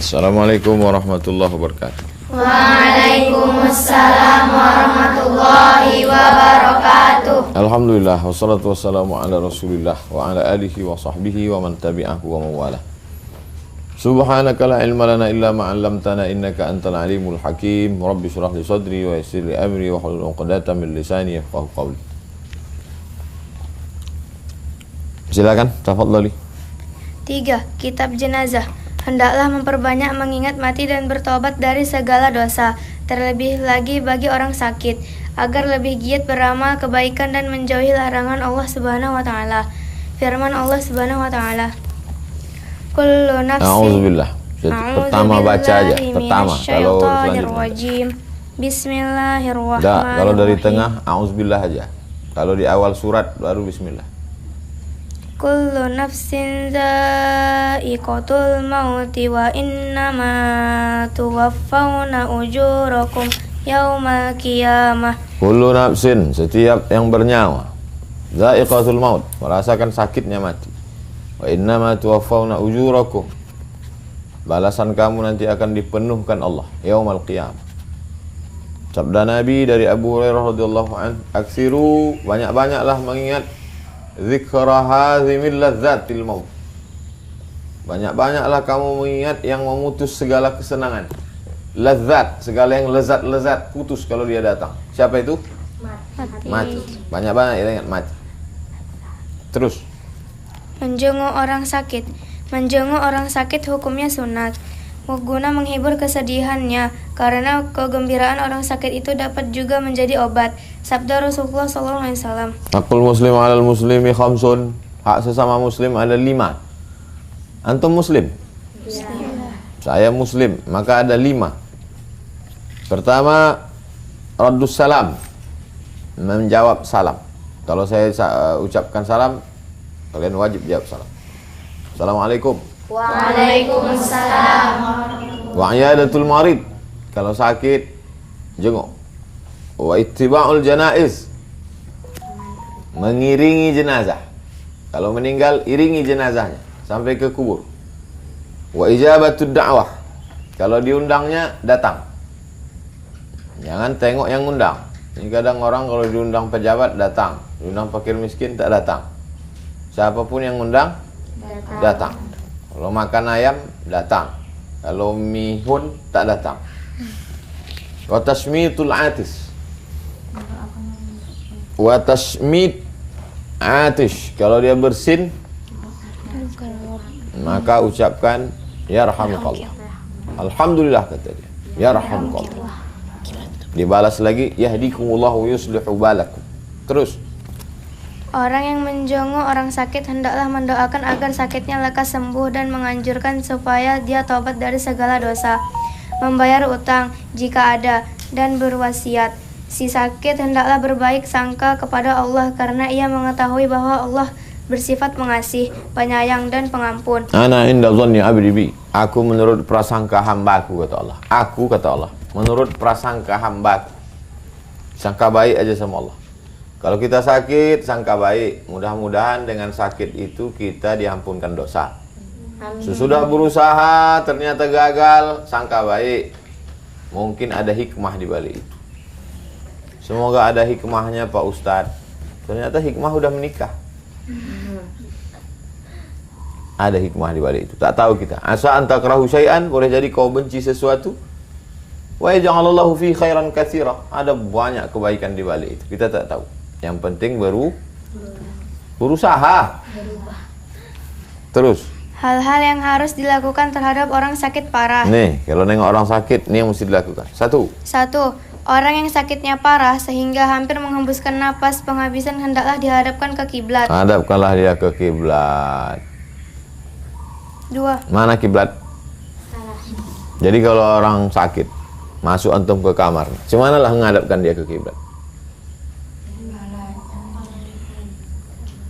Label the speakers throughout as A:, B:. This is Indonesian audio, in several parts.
A: Assalamualaikum warahmatullahi wabarakatuh.
B: Waalaikumsalam warahmatullahi wabarakatuh.
A: Alhamdulillah wassalatu wassalamu ala Rasulillah wa ala alihi wa sahbihi wa man tabi'ahu wa mawala. Subhanaka la ilma lana illa ma 'allamtana innaka antal alimul hakim. Rabbi shrah li sadri wa yassir li amri wa hlul 'uqdatam min lisani yafqahu qawli. Silakan, tafadhali.
C: 3. Kitab jenazah. Hendaklah memperbanyak mengingat mati dan bertobat dari segala dosa, terlebih lagi bagi orang sakit, agar lebih giat beramal kebaikan dan menjauhi larangan Allah Subhanahu wa taala. Firman Allah Subhanahu wa taala, Kullu nafsin
A: A'udzubillah. Pertama baca aja, pertama. Kalau selanjutnya
C: Bismillahirrahmanirrahim.
A: kalau dari tengah a'udzubillah aja. Kalau di awal surat baru bismillah.
C: Kullu nafsin za'iqatul mauti wa innama tuwaffawna ujurakum yaumal qiyamah.
A: Kullu nafsin, setiap yang bernyawa, za'iqatul maut, merasakan sakitnya mati. Wa innama tuwaffawna ujurakum, balasan kamu nanti akan dipenuhkan Allah yaumal qiyamah. Sabda Nabi dari Abu Hurairah radhiyallahu an, aksiru, banyak-banyaklah mengingat zikra hazimil ladzatil maut. Banyak-banyaklah kamu mengingat yang memutus segala kesenangan. Lezat, segala yang lezat-lezat putus kalau dia datang. Siapa itu? Mati. Banyak-banyak ingat mati. Terus
C: Menjenguk orang sakit. Menjenguk orang sakit hukumnya sunat, guna menghibur kesedihannya, karena kegembiraan orang sakit itu dapat juga menjadi obat. Sabda Rasulullah SAW.
A: Hakul muslim alal muslimi khamsun. Hak sesama muslim ada 5. Antum muslim? Saya muslim, maka ada 5. Pertama, raddus salam, menjawab salam. Kalau saya ucapkan salam, kalian wajib jawab salam. Assalamualaikum.
B: Waalaikumsalam.
A: Wa iyadatul marid, kalau sakit jenguk. Wa ittiba'ul janaiz, mengiringi jenazah. Kalau meninggal, iringi jenazahnya sampai ke kubur. Wa ijabatud da'wah, kalau diundangnya datang. Jangan tengok yang undang. Ini kadang orang kalau diundang pejabat datang, diundang fakir miskin tak datang. Siapapun yang undang datang. Kalau makan ayam datang, kalau mihun tak datang. Wa tashmitul atis, wa tashmit atish, kalau dia bersin maka ucapkan yarhamukallah. Alhamdulillah kata dia, yarhamukallah. Dibalas lagi yahdikumullahu yuslihu balakum. Terus
C: Orang yang menjenguk orang sakit hendaklah mendoakan agar sakitnya lekas sembuh dan menganjurkan supaya dia tobat dari segala dosa, membayar utang jika ada, dan berwasiat. Si sakit hendaklah berbaik sangka kepada Allah karena ia mengetahui bahwa Allah bersifat pengasih, penyayang, dan pengampun.
A: ana inda dhanni abdi bi, aku menurut prasangka hambaku, kata Allah. Aku, kata Allah, menurut prasangka hambaku. Sangka baik aja sama Allah. Kalau kita sakit, sangka baik. Mudah-mudahan dengan sakit itu kita diampunkan dosa. Sesudah berusaha ternyata gagal, sangka baik. Mungkin ada hikmah di balik itu. Semoga ada hikmahnya Pak Ustadz. Ternyata hikmah udah menikah. Ada hikmah di balik itu. Tak tahu kita. Asa antakrahu syai'an, boleh jadi kau benci sesuatu. Wa yaj'alallahu fi khairan katsira. Ada banyak kebaikan di balik itu. Kita tak tahu. Yang penting berusaha. Terus
C: Hal-hal yang harus dilakukan terhadap orang sakit parah.
A: nih, kalau nengok orang sakit, nih yang mesti dilakukan. 1.
C: 1. Orang yang sakitnya parah sehingga hampir menghembuskan napas penghabisan hendaklah dihadapkan ke kiblat.
A: Hadapkanlah dia ke kiblat.
C: 2.
A: Mana kiblat? Jadi kalau orang sakit, masuk antum ke kamar, cuman lah menghadapkan dia ke kiblat.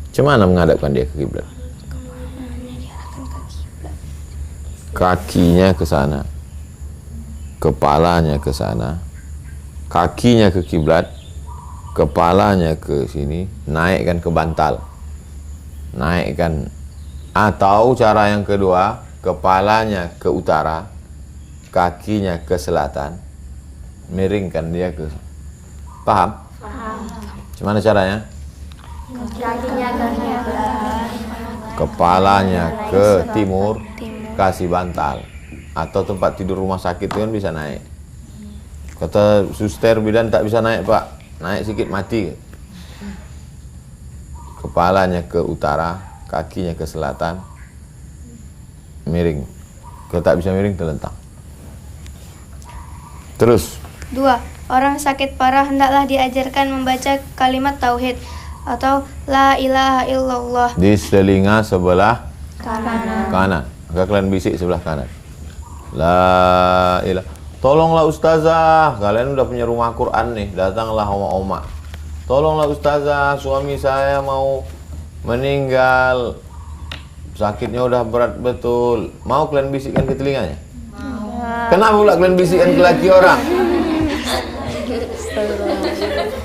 A: Cuman menghadapkan dia ke kiblat. Kakinya ke sana, kepalanya ke sana, kakinya ke kiblat, kepalanya ke sini, naikkan ke bantal, naikkan. Atau cara yang kedua, kepalanya ke utara, kakinya ke selatan, miringkan dia ke, paham? Gimana caranya? Kepalanya ke timur, kasih bantal. Atau tempat tidur rumah sakit itu kan bisa naik. Kata suster bidan tak bisa naik pak, naik sedikit mati. Kepalanya ke utara, kakinya ke selatan, miring. Kalau tak bisa miring terlentang. Terus
C: 2. Orang sakit parah hendaklah diajarkan membaca kalimat tauhid atau la ilaha illallah
A: di telinga sebelah
C: kanan.
A: kanan. Maka kalian bisik sebelah kanan. La ilah. Tolonglah ustazah, kalian udah punya rumah Quran nih, datanglah oma-oma. Tolonglah ustazah, suami saya mau meninggal. Sakitnya udah berat betul. Mau kalian bisikkan ke telinganya? Kenapa pula kalian bisikkan ke laki orang?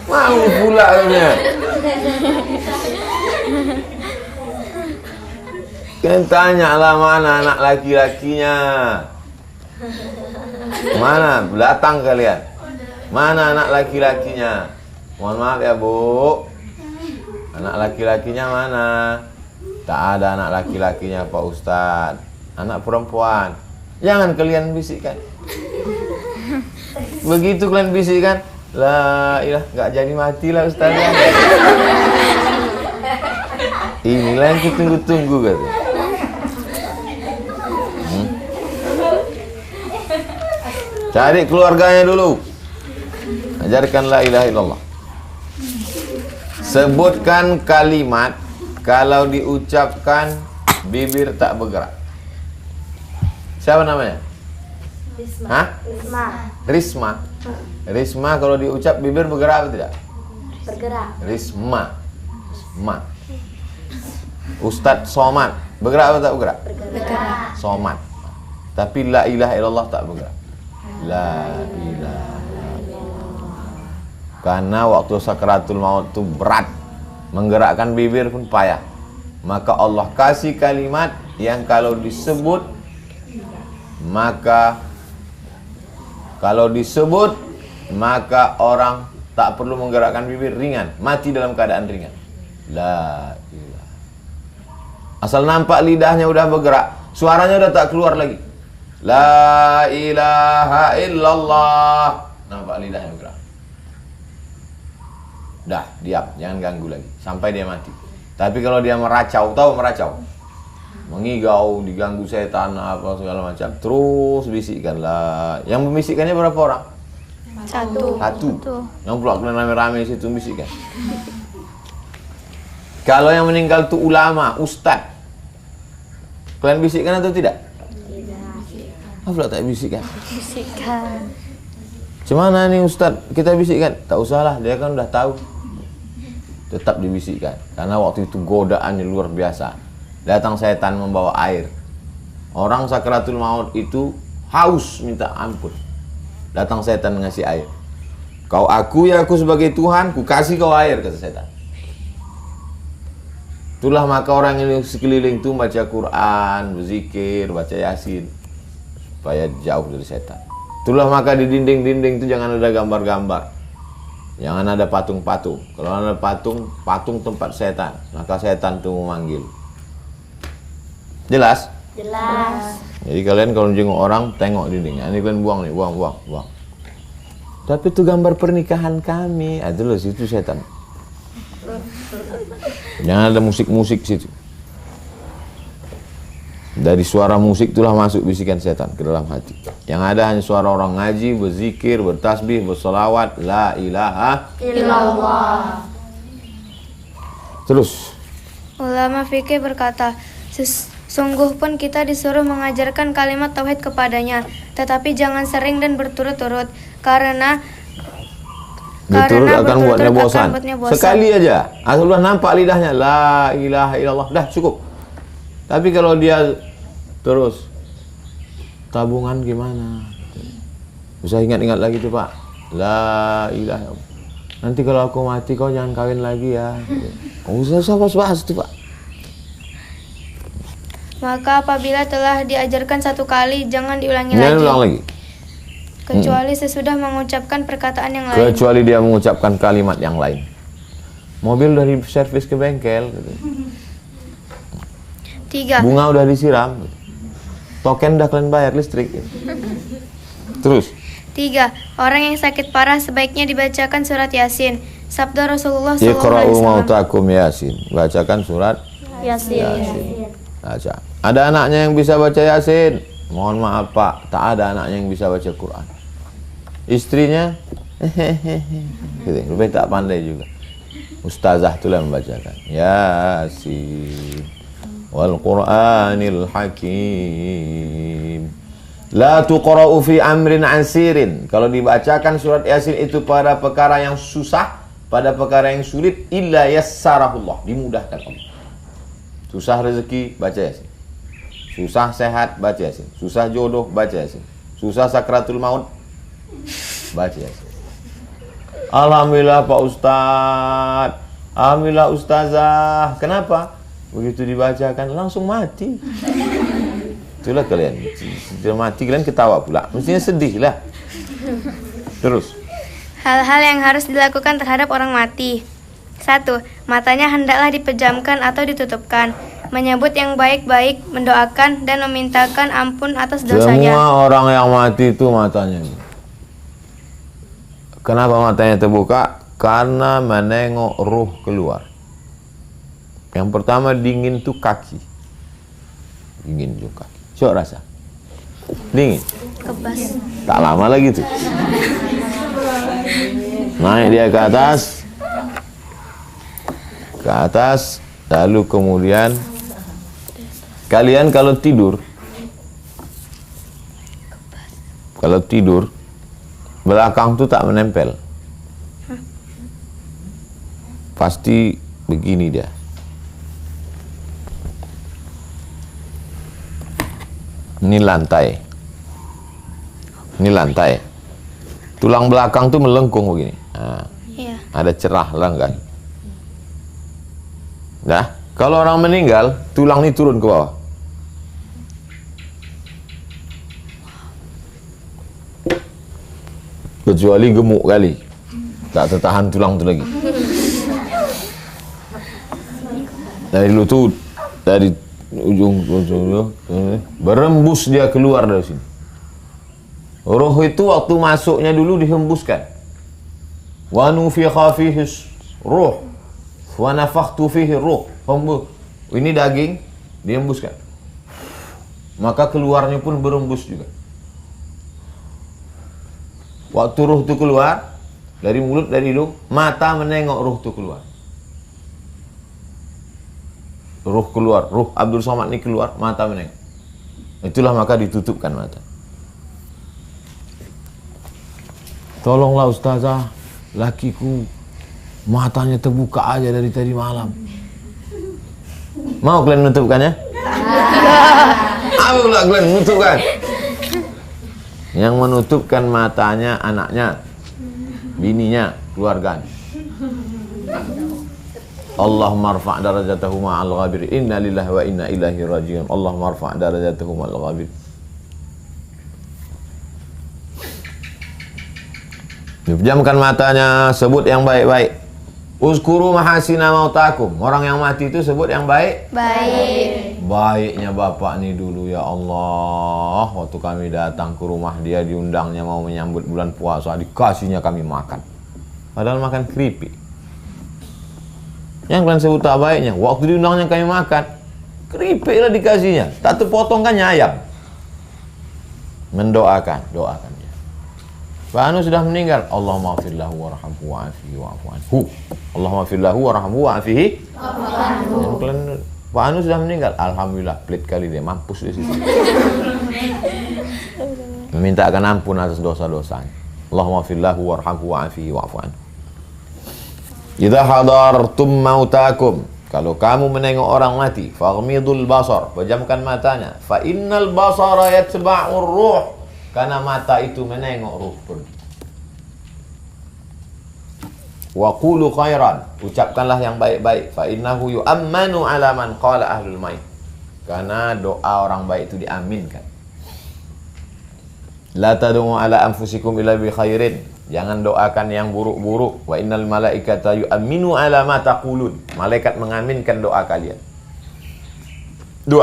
A: Mau pula katanya. Kalian tanyalah mana anak laki-lakinya. Mana? Datang kalian. Mana anak laki-lakinya? Mohon maaf ya bu, anak laki-lakinya mana? Tak ada anak laki-lakinya Pak Ustadz. Anak perempuan. Jangan kalian bisikkan. Begitu kalian bisikkan, la ilah, nggak jadi matilah Ustazah. Inilah yang kutunggu-tunggu katanya. Cari keluarganya dulu. Ajarkan la ilaha illallah. Sebutkan kalimat kalau diucapkan bibir tak bergerak. Siapa namanya?
B: Risma.
A: Hah? Risma. Risma kalau diucap bibir bergerak atau tidak?
B: Bergerak.
A: Risma. Risma. Ustadz Somad bergerak atau tak bergerak?
B: Bergerak.
A: Somad. Tapi la ilaha illallah tak bergerak. La ilaha illallah. Karena waktu sakaratul maut itu berat, menggerakkan bibir pun payah. Maka Allah kasih kalimat yang kalau disebut, maka orang tak perlu menggerakkan bibir, ringan, mati dalam keadaan ringan. La ilaha. Asal nampak lidahnya udah bergerak, suaranya udah tak keluar lagi. La ilaha illallah. Nampak lidahnya bergerak. Dah, diam, jangan ganggu lagi sampai dia mati. Tapi kalau dia meracau, tahu meracau? Mengigau, diganggu setan apa segala macam, terus bisikkan lah. Yang membisikkannya berapa orang?
C: Satu.
A: Yang pula kalian rame-rame situ bisikkan. Kalau yang meninggal itu ulama, ustad, kalian bisikkan atau tidak? Apa pula tak bisikkan?
C: Bisikkan.
A: Cemana nih ustad, kita bisikkan? Tak usahlah, dia kan udah tahu. Tetap dibisikkan, karena waktu itu godaannya luar biasa. Datang setan membawa air. Orang sakaratul maut itu haus minta ampun. Datang setan ngasih air. Kau akui aku sebagai Tuhan, ku kasih kau air, kata setan. Itulah maka orang yang sekeliling itu baca Quran, berzikir, baca Yasin, supaya jauh dari setan. Itulah maka di dinding-dinding itu jangan ada gambar-gambar, jangan ada patung-patung. Kalau ada patung, patung tempat setan, maka setan itu memanggil. Jelas?
B: Jelas.
A: Jadi kalian kalau jenguk orang, tengok dindingnya. Ini kalian buang nih, buang. Tapi itu gambar pernikahan kami. Itu loh, situ setan. Jangan ada musik-musik situ. Dari suara musik itulah masuk bisikan setan ke dalam hati. Yang ada hanya suara orang ngaji, berzikir, bertasbih, bersolawat, la ilaha
B: Illallah.
A: Terus.
C: Ulama fikih berkata, sungguh pun kita disuruh mengajarkan kalimat tauhid kepadanya, tetapi jangan sering dan berturut-turut, karena
A: Berturut akan buatnya bosan.
C: bosan.
A: Sekali aja, asal udah nampak lidahnya, la ilaha illallah, dah cukup. Tapi kalau dia terus, tabungan gimana? Bisa ingat-ingat lagi tuh Pak, la ilaha illallah. Nanti kalau aku mati kau jangan kawin lagi ya. Usah bahas tuh Pak.
C: Maka apabila telah diajarkan satu kali, jangan diulangi
A: Jangan
C: lagi.
A: ulang lagi.
C: kecuali sesudah mengucapkan perkataan yang lain.
A: Kecuali dia mengucapkan kalimat yang lain. Mobil udah di servis ke bengkel gitu.
C: 3.
A: Bunga udah disiram gitu. Token udah kalian bayar listrik gitu. Terus
C: 3. Orang yang sakit parah sebaiknya dibacakan surat Yasin. Sabda Rasulullah SAW.
A: Iqra'u mautakum Yasin. Bacakan surat
B: Yasin.
A: Baca. Ada anaknya yang bisa baca Yasin? Mohon maaf Pak, tak ada anaknya yang bisa baca Quran. Istrinya gitu, lebih tak pandai juga. Ustazah itulah yang membacakan Yasin wal Qur'anil Hakim. La tuqra'u fi amrin asirin. Kalau dibacakan surat Yasin itu pada perkara yang susah, pada perkara yang sulit, illa yassarahullah, dimudahkan Allah. Susah rezeki, baca Yasin. Susah sehat, baca Yasin. Susah jodoh, baca Yasin. Susah sakratul maut, baca Yasin. Alhamdulillah Pak Ustadz, alhamdulillah Ustazah. Kenapa? Begitu dibacakan langsung mati. Itulah kalian, sudah mati kalian ketawa pula. Mestinya sedih lah. Terus
C: Hal-hal yang harus dilakukan terhadap orang mati. 1. Matanya hendaklah dipejamkan atau ditutupkan. Menyebut yang baik-baik, mendoakan, dan memintakan ampun atas dosanya.
A: semua orang yang mati itu matanya. Kenapa matanya terbuka? Karena menengok ruh keluar. Yang pertama dingin tuh kaki. Dingin juga kaki. Coba rasa. Dingin.
C: Kebas.
A: Tak lama lagi tuh. Naik dia ke atas. Ke atas. Lalu kemudian kalian kalau tidur belakang tuh tak menempel. Pasti begini dia. Ini lantai. Tulang belakang tuh melengkung begini. Nah,
C: Iya.
A: ada cerah langgan. Nah, kalau orang meninggal, tulang ini turun ke bawah. Kecuali gemuk kali, tak tertahan tulang tu lagi. Dari lutut, dari ujung berembus dia keluar dari sini. Roh itu waktu masuknya dulu dihembuskan. Wa nufikha fihi ruh wa nafakhtu fihi ruh. Ini daging dihembuskan. Maka keluarnya pun berembus juga. Waktu ruh itu keluar dari mulut, dari hidung, mata menengok ruh itu keluar. Ruh keluar, ruh Abdul Somad ini keluar, mata menengok. Itulah maka ditutupkan mata. Tolonglah Ustazah, lakiku matanya terbuka aja dari tadi malam. Mau kalian menutupkannya? Mau lah kalian menutupkan? Yang menutupkan matanya anaknya, bininya, keluarganya. Allahumma rfa' darajatahu ma'al ghabir. Inna lillahi wa inna ilaihi raji'un. Allahumma rfa' darajatahu ma'al ghabir. Pejamkan matanya, sebut yang baik-baik. Uzkuru mahasina mautakum. Orang yang mati itu sebut yang baik.
C: Baik.
A: Baiknya bapak nih dulu ya Allah. Waktu kami datang ke rumah dia, diundangnya mau menyambut bulan puasa, dikasihnya kami makan. Padahal makan keripik. Yang kalian sebut tak baiknya, waktu diundangnya kami makan, keripik lah dikasihnya. Tak terpotong kan ayam. Mendoakan, doakan dia. Pak Anu sudah meninggal. Allahumma firlahu warhamhu wa'afihi wa'afu anhu. Allahumma firlahu warhamhu wa'afihi. Pak Anu sudah meninggal. Alhamdulillah, pelit kali dia, mampus di situ. Memintakan ampun atas dosa-dosanya. Allahumma firlahu warhamhu wa'afihi wa'afu anhu. Idza hadartum mautakum, kalau kamu menengok orang mati, faghmidul basar, pejamkan matanya. Fa innal basara yatba'ur ruh, karena mata itu menengok ruh pun. Wa qulu khairan, ucapkanlah yang baik-baik. Fa innahu yu'ammanu ala man qala ahlul mait, karena doa orang baik itu diaminkan. La tad'u ala anfusikum illa bi khairin. Jangan doakan yang buruk-buruk. Wa innal malaikata yu'minu ala ma taqulun. Malaikat mengaminkan doa kalian. 2.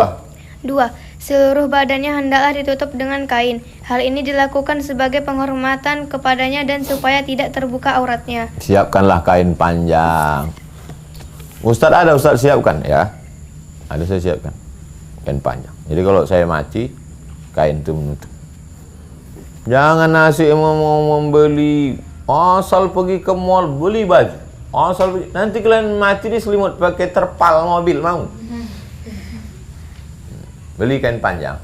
C: Seluruh badannya hendaklah ditutup dengan kain. Hal ini dilakukan sebagai penghormatan kepadanya dan supaya tidak terbuka auratnya.
A: Siapkanlah kain panjang. Ustaz ada, Ustaz siapkan ya. Ada, saya siapkan kain panjang. Jadi kalau saya mati, kain itu menutup. Jangan asyik mau membeli, asal pergi ke mall beli baju, asal pergi. Nanti kalian mati diselimut pakai terpal mobil, mau? Beli kain panjang.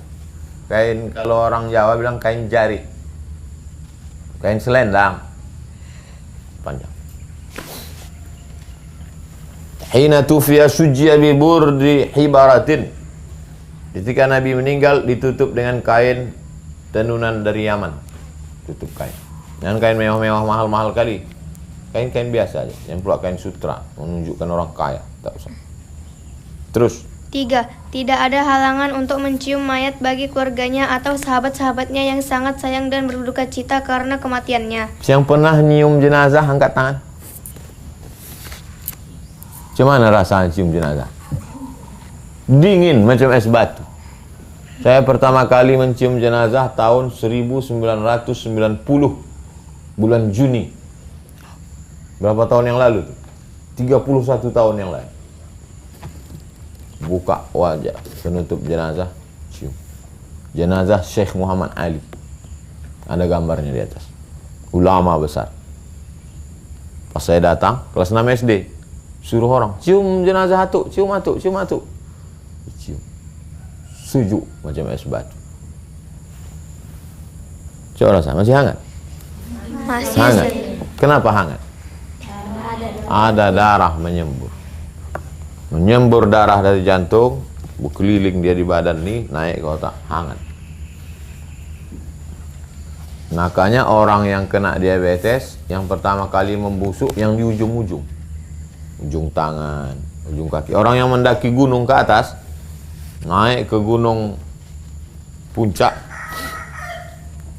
A: Kain, kalau orang Jawa bilang kain jari, kain selendang panjang. Hina tufiya sujjiya bi burdi hibaratin. Ketika Nabi meninggal ditutup dengan kain tenunan dari Yaman. Tutup kain. Jangan kain mewah-mewah mahal-mahal kali. Kain-kain biasa aja. Yang pula kain sutra menunjukkan orang kaya, tak usah. Terus
C: 3. Tidak ada halangan untuk mencium mayat bagi keluarganya atau sahabat-sahabatnya yang sangat sayang dan berduka cita karena kematiannya.
A: yang pernah nyium jenazah angkat tangan. Gimana rasanya cium jenazah? Dingin macam es batu. Saya pertama kali mencium jenazah tahun 1990 bulan Juni. Berapa tahun yang lalu? 31 tahun yang lalu. Buka wajah penutup jenazah, cium. Jenazah Syekh Muhammad Ali. Ada gambarnya di atas. Ulama besar. Pas saya datang kelas 6 SD, suruh orang cium jenazah atuk, cium atuk, cium atuk. Cium. Sujuk macam es batu. Coba rasa, masih hangat?
C: Masih.
A: Hangat. Kenapa hangat? Ada darah menyembur. Menyembur darah dari jantung, berkeliling dia di badan nih, naik ke otak, hangat. Makanya orang yang kena diabetes, yang pertama kali membusuk yang di ujung-ujung. Ujung tangan, ujung kaki. Orang yang mendaki gunung ke atas, naik ke gunung puncak,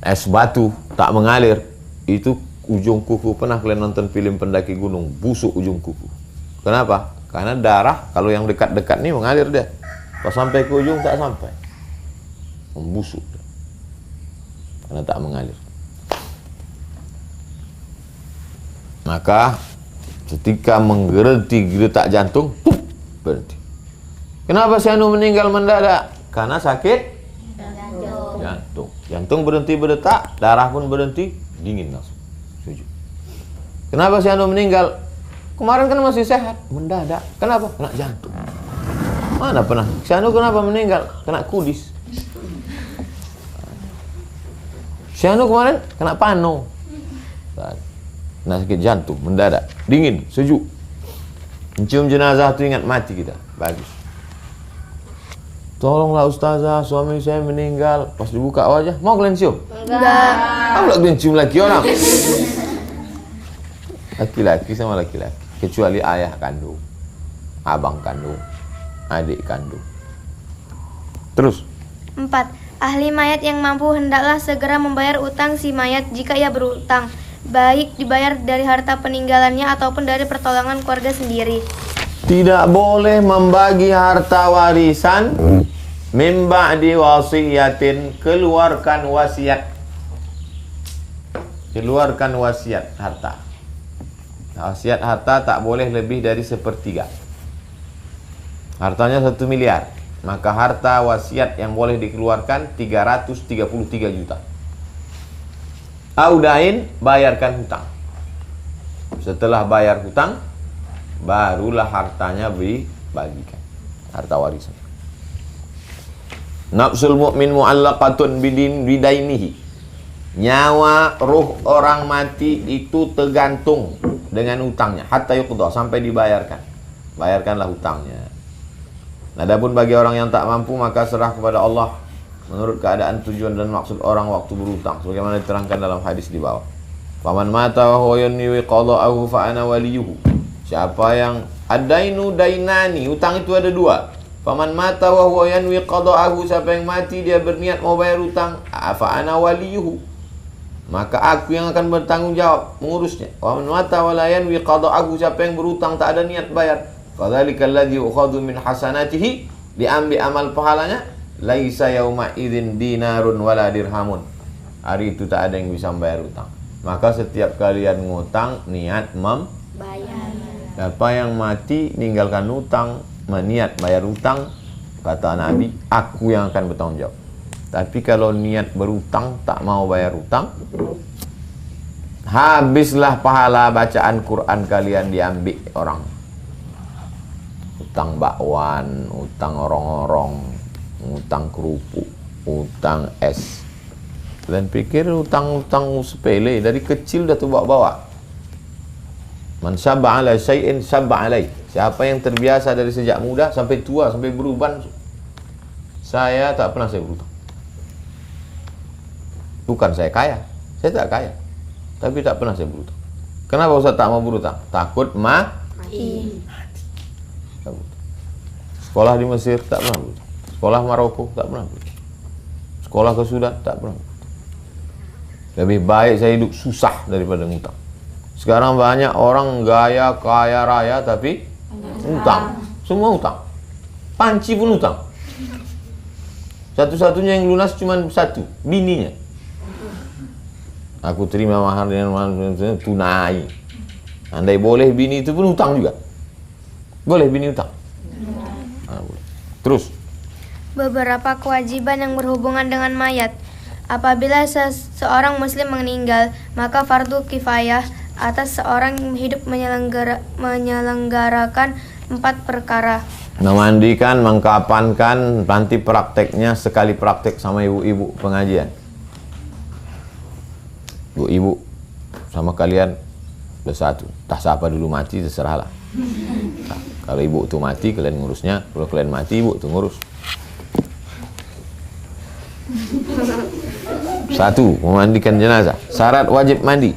A: es batu tak mengalir, itu ujung kuku. Pernah kalian nonton film pendaki gunung, busuk ujung kuku. Kenapa? Karena darah kalau yang dekat-dekat nih mengalir dia. Pas sampai ke ujung tak sampai, membusuk karena tak mengalir. Maka ketika menggereti detak jantung, berhenti. Kenapa si Anu meninggal mendadak? Karena sakit jantung. Jantung berhenti berdetak, darah pun berhenti, dingin langsung. Setuju. Kenapa si Anu meninggal? Kemarin kan masih sehat, mendadak. Kenapa? Kena jantung. Mana pernah? Si Anu kenapa meninggal? Kena kudis. Si Anu kemarin kena pano. Kena sakit jantung, mendadak. Dingin, sejuk. Mencium jenazah tu ingat mati kita. Bagus. Tolonglah ustazah, suami saya meninggal. Pas dibuka wajah, mau kalian cium?
C: Enggak.
A: Apa kalian cium lagi orang? Laki-laki sama laki-laki. Kecuali ayah kandung, abang kandung, adik kandung. Terus
C: 4. Ahli mayat yang mampu hendaklah segera membayar utang si mayat jika ia berutang, baik dibayar dari harta peninggalannya ataupun dari pertolongan keluarga sendiri.
A: tidak boleh membagi harta warisan min ba'di wasiyatin, keluarkan wasiat. Keluarkan wasiat harta. Wasiat harta tak boleh lebih dari 1/3. Hartanya 1 miliar, maka harta wasiat yang boleh dikeluarkan 333 juta. Audain, bayarkan hutang. Setelah bayar hutang, barulah hartanya dibagikan. Harta warisan. Nafsul mu'min mu'allaqatun bidainihi. Nyawa ruh orang mati itu tergantung dengan hutangnya, hatta yuqda, sampai dibayarkan. Bayarkanlah hutangnya. Adapun bagi orang yang tak mampu, maka serah kepada Allah menurut keadaan, tujuan dan maksud orang waktu berhutang, sebagaimana diterangkan dalam hadis di bawah. Faman mata wa huwa yanwi qada'ahu fa ana waliyuhu. Siapa yang adainu dainani, hutang itu ada 2. Faman mata wa huwa yanwi qada'ahu, siapa yang mati dia berniat mau bayar hutang, fa ana waliyuhu, maka aku yang akan bertanggung jawab mengurusnya. Wa man mata wa la yanwi qada'ahu, siapa yang berhutang tak ada niat bayar, fadzalikal ladzi yu'khadhu min hasanatihi, diambil amal pahalanya, laisa yauma idzin dinarun wala dirhamun, hari itu tak ada yang bisa membayar hutang. Maka setiap kalian ngutang niat
B: Bayar.
A: siapa yang mati ninggalkan hutang, niat bayar hutang, kata Nabi, aku yang akan bertanggung jawab. Tapi kalau niat berhutang tak mau bayar hutang, habislah pahala bacaan Quran kalian diambil orang. Hutang bakwan, hutang orong-orong, hutang kerupuk, hutang es. Kalian pikir hutang-hutang sepele, dari kecil dah tu bawa-bawa. Man sabba ala syai'in sabba alai. Siapa yang terbiasa dari sejak muda sampai tua, sampai beruban. Saya tak pernah saya berhutang. Bukan saya kaya, saya tak kaya, tapi tak pernah saya berhutang. Kenapa Ustaz tak mau berhutang? Takut mati. Sekolah di Mesir tak pernah berhutang. Sekolah Maroko tak pernah berhutang. Sekolah ke Sudan tak pernah berhutang. Lebih baik saya hidup susah daripada ngutang. Sekarang banyak orang gaya kaya raya tapi utang. Semua utang. Panci pun utang. Satu-satunya yang lunas cuma satu, bininya. Aku terima mahar dengan tunai. Andai boleh bini itu pun utang juga. Boleh bini utang. Boleh. Terus.
C: Beberapa kewajiban yang berhubungan dengan mayat. Apabila seorang muslim meninggal, maka fardu kifayah atas seorang hidup menyelenggarakan 4 perkara.
A: Memandikan, mengkapankan, nanti prakteknya sekali praktek sama ibu-ibu pengajian. Ibu-ibu sama kalian bersatu. Tak siapa dulu mati terserahlah. Nah, kalau ibu tu mati kalian ngurusnya, kalau kalian mati ibu tu ngurus. 1. Memandikan jenazah. Syarat wajib mandi.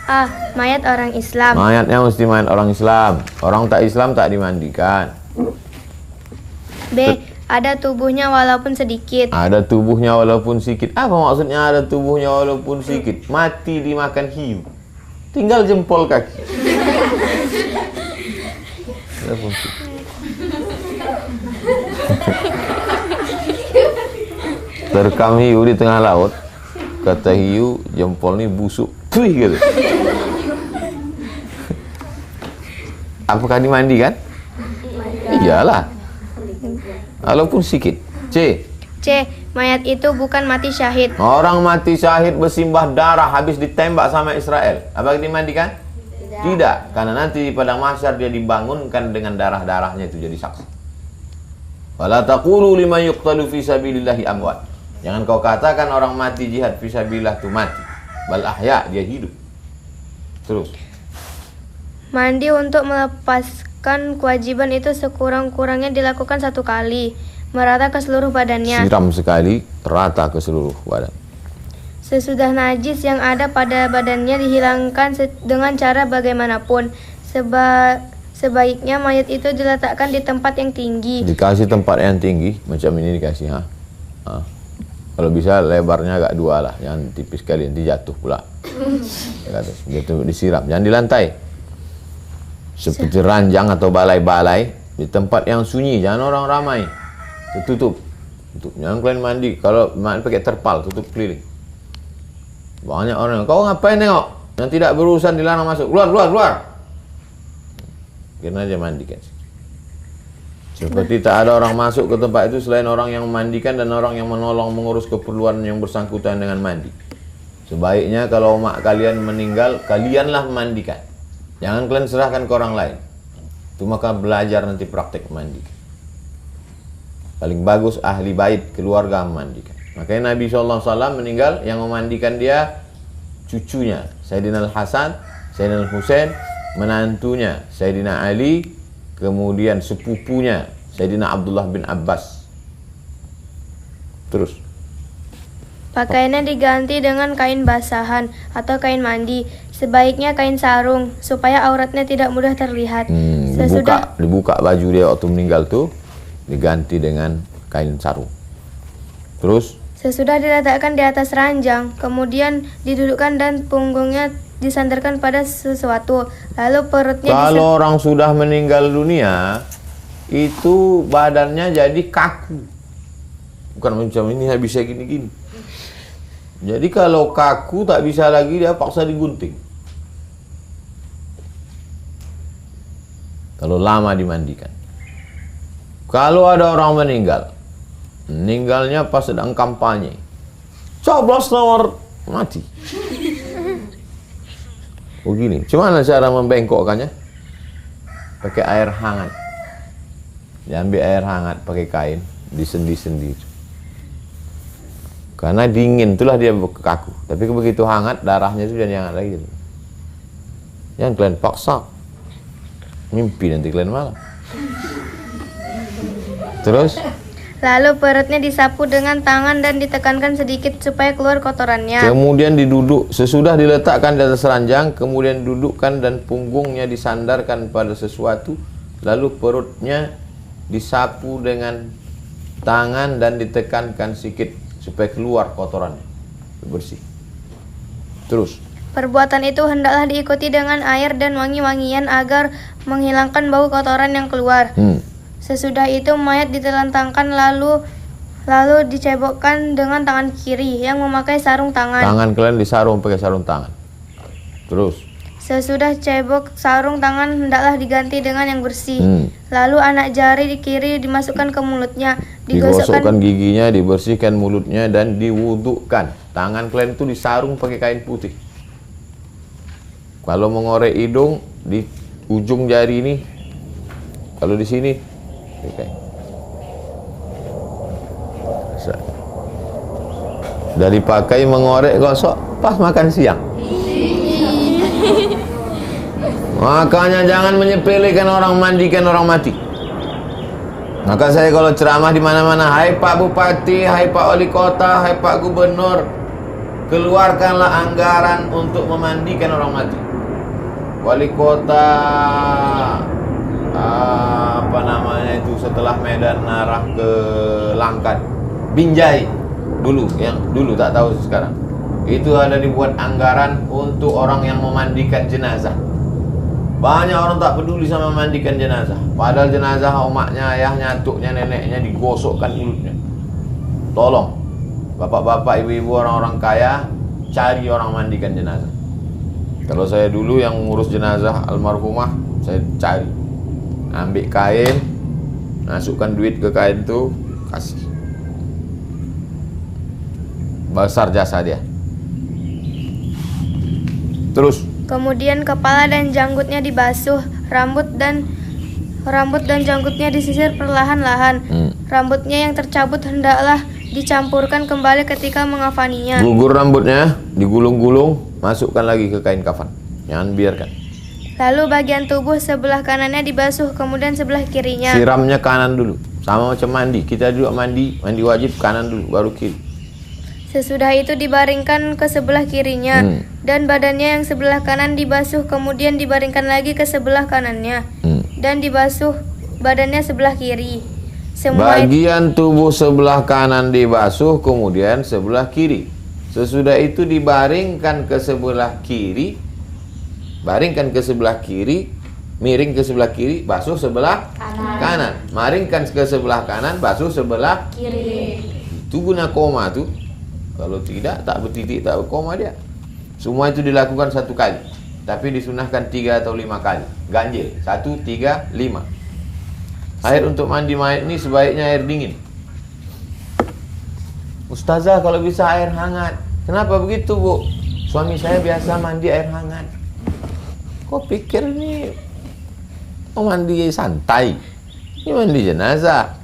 C: A. Mayat orang Islam.
A: Mayatnya mesti mayat orang Islam. Orang tak Islam tak dimandikan.
C: B. Ada tubuhnya walaupun sedikit.
A: Ada tubuhnya walaupun sedikit. Apa maksudnya ada tubuhnya walaupun sedikit? Mati dimakan hiu, tinggal jempol kaki. Terkam hiu di tengah laut. Kata hiu, jempol ni busuk. Puih gitu. Apakah dimandikan? Iyalah. Walaupun sedikit. C.
C: Mayat itu bukan mati syahid.
A: Orang mati syahid bersimbah darah habis ditembak sama Israel. Apakah dimandikan? Tidak. Karena nanti pada mahsyar dia dibangunkan dengan darah-darahnya itu jadi saksi. Wala taqulu liman yuqtalu fi sabilillahi amwat. Jangan kau katakan orang mati jihad fi sabilillah itu mati. Bal ahya, dia hidup. Terus.
C: Mandi untuk melepaskan kewajiban itu sekurang-kurangnya dilakukan 1 kali, merata ke seluruh badannya.
A: Siram sekali, rata ke seluruh badan.
C: Sesudah najis yang ada pada badannya dihilangkan dengan cara bagaimanapun. Sebaiknya mayat itu diletakkan di tempat yang tinggi.
A: Dikasih tempat yang tinggi, macam ini dikasih. Kalau bisa lebarnya agak 2 lah, jangan tipis sekali, nanti jatuh pula. Gitu, disiram, jangan di lantai. Seperti ranjang atau balai-balai, di tempat yang sunyi, jangan orang ramai. Tutup. Jangan kalian mandi, kalau mandi pakai terpal, tutup keliling. Banyak orang, kau ngapain tengok? Yang tidak berurusan dilarang masuk, keluar. Kena aja mandikan. Seperti tak ada orang masuk ke tempat itu selain orang yang memandikan dan orang yang menolong mengurus keperluan yang bersangkutan dengan mandi. Sebaiknya kalau mak kalian meninggal, kalianlah memandikan. Jangan kalian serahkan ke orang lain. Itu maka belajar nanti praktek memandikan. Paling bagus ahli bait keluarga memandikan. Makanya Nabi SAW meninggal, yang memandikan dia cucunya Sayyidina Al-Hasan, Sayyidina Al-Husain, menantunya Sayyidina Ali, kemudian sepupunya Sayyidina Abdullah bin Abbas. Terus.
C: Pakaiannya diganti dengan kain basahan atau kain mandi. Sebaiknya kain sarung supaya auratnya tidak mudah terlihat.
A: Dibuka baju dia waktu meninggal tuh, diganti dengan kain sarung. Terus
C: Sesudah diletakkan di atas ranjang, kemudian didudukkan dan punggungnya disandarkan pada sesuatu. Lalu perutnya
A: kalau orang sudah meninggal dunia, itu badannya jadi kaku. Bukan macam ini bisa gini-gini. Jadi kalau kaku tak bisa lagi, dia paksa digunting. Kalau lama dimandikan. Kalau ada orang meninggalnya pas sedang kampanye, coblos nomor mati. Begini, gimana cara membengkokkannya? Pakai air hangat. Diambil air hangat pakai kain, disendi-sendi. Karena dingin, itulah dia kaku. Tapi begitu hangat, darahnya itu jadi hangat lagi. Yang kalian paksa, mimpi nanti kalian malam. Terus?
C: Lalu perutnya disapu dengan tangan dan ditekankan sedikit supaya keluar kotorannya.
A: Kemudian sesudah diletakkan di atas ranjang, kemudian dudukkan dan punggungnya disandarkan pada sesuatu, lalu perutnya disapu dengan tangan dan ditekankan sedikit supaya keluar kotorannya, bersih. Terus?
C: Perbuatan itu hendaklah diikuti dengan air dan wangi-wangian agar menghilangkan bau kotoran yang keluar. Sesudah itu mayat ditelentangkan lalu dicebokkan dengan tangan kiri yang memakai sarung tangan.
A: Tangan kalian disarung pakai sarung tangan. Terus?
C: Sesudah cebok sarung tangan hendaklah diganti dengan yang bersih. Lalu anak jari di kiri dimasukkan ke mulutnya,
A: digosokkan giginya, dibersihkan mulutnya dan diwudukkan. Tangan kalian itu disarung pakai kain putih. Kalau mengorek hidung di ujung jari ini, kalau di sini, okay. Sudah dipakai mengorek gosok pas makan siang. Makanya jangan menyepelekan orang mandikan orang mati. Maka saya kalau ceramah di mana-mana, hai Pak Bupati, hai Pak Wali Kota, hai Pak Gubernur, keluarkanlah anggaran untuk memandikan orang mati. Wali Kota apa namanya itu setelah Medan arah ke Langkat, Binjai dulu, yang dulu tak tahu sekarang. Itu ada dibuat anggaran untuk orang yang memandikan jenazah. Banyak orang tak peduli sama memandikan jenazah. Padahal jenazah omaknya, ayahnya, atuknya, neneknya digosokkan mulutnya. Tolong bapak-bapak, ibu-ibu, orang-orang kaya, cari orang mandikan jenazah. Kalau saya dulu yang ngurus jenazah almarhumah, saya cari, ambil kain, masukkan duit ke kain itu, kasih. Besar jasa dia. Terus?
C: Kemudian kepala dan janggutnya dibasuh, rambut dan janggutnya disisir perlahan-lahan. Rambutnya yang tercabut hendaklah dicampurkan kembali ketika mengafaninya.
A: Gugur rambutnya, digulung-gulung, masukkan lagi ke kain kafan. Jangan biarkan.
C: Lalu bagian tubuh sebelah kanannya dibasuh, kemudian sebelah kirinya.
A: Siramnya kanan dulu, sama macam mandi. Kita juga mandi wajib kanan dulu, baru kiri.
C: Sesudah itu dibaringkan ke sebelah kirinya, dan badannya yang sebelah kanan dibasuh, kemudian dibaringkan lagi ke sebelah kanannya, dan dibasuh badannya sebelah kiri.
A: Bagian tubuh sebelah kanan dibasuh, kemudian sebelah kiri. Sesudah itu dibaringkan ke sebelah kiri, baringkan ke sebelah kiri, miring ke sebelah kiri, basuh sebelah kanan. Maringkan ke sebelah kanan, basuh sebelah kiri. Itu guna koma tuh. Kalau tidak, tak bertitik, tak berkoma dia. Semua itu dilakukan satu kali, tapi disunahkan 3 atau 5 kali. Ganjil, 1, 3, 5. Air untuk mandi mayat ini sebaiknya air dingin. Ustazah, kalau bisa air hangat. Kenapa begitu, Bu? Suami saya biasa mandi air hangat. Kok pikir ini mau mandi santai? Ini mandi jenazah.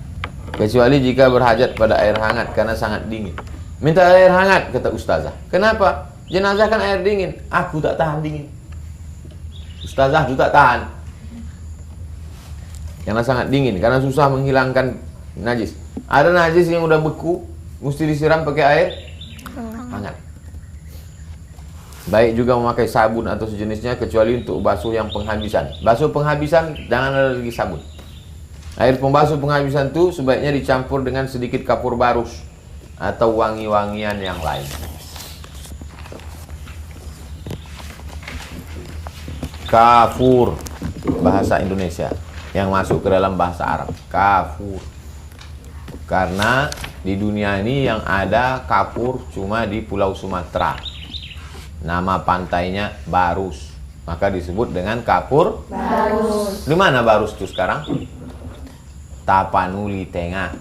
A: Kecuali jika berhajat pada air hangat karena sangat dingin. Minta air hangat, kata ustazah. Kenapa? Jenazah kan air dingin. Aku tak tahan dingin. Ustazah itu tak tahan. Karena sangat dingin, karena susah menghilangkan najis. Ada najis yang udah beku, mesti disiram pakai air hangat. Baik juga memakai sabun atau sejenisnya kecuali untuk basuh yang penghabisan. Basuh penghabisan jangan ada lagi sabun. Air pembasuh penghabisan itu sebaiknya dicampur dengan sedikit kapur barus atau wangi-wangian yang lain. Kafur, bahasa Indonesia yang masuk ke dalam bahasa Arab. Kafur. Karena di dunia ini yang ada kafur cuma di Pulau Sumatera. Nama pantainya Barus, maka disebut dengan Kafur Barus. Di mana Barus itu sekarang? Tapanuli Tengah.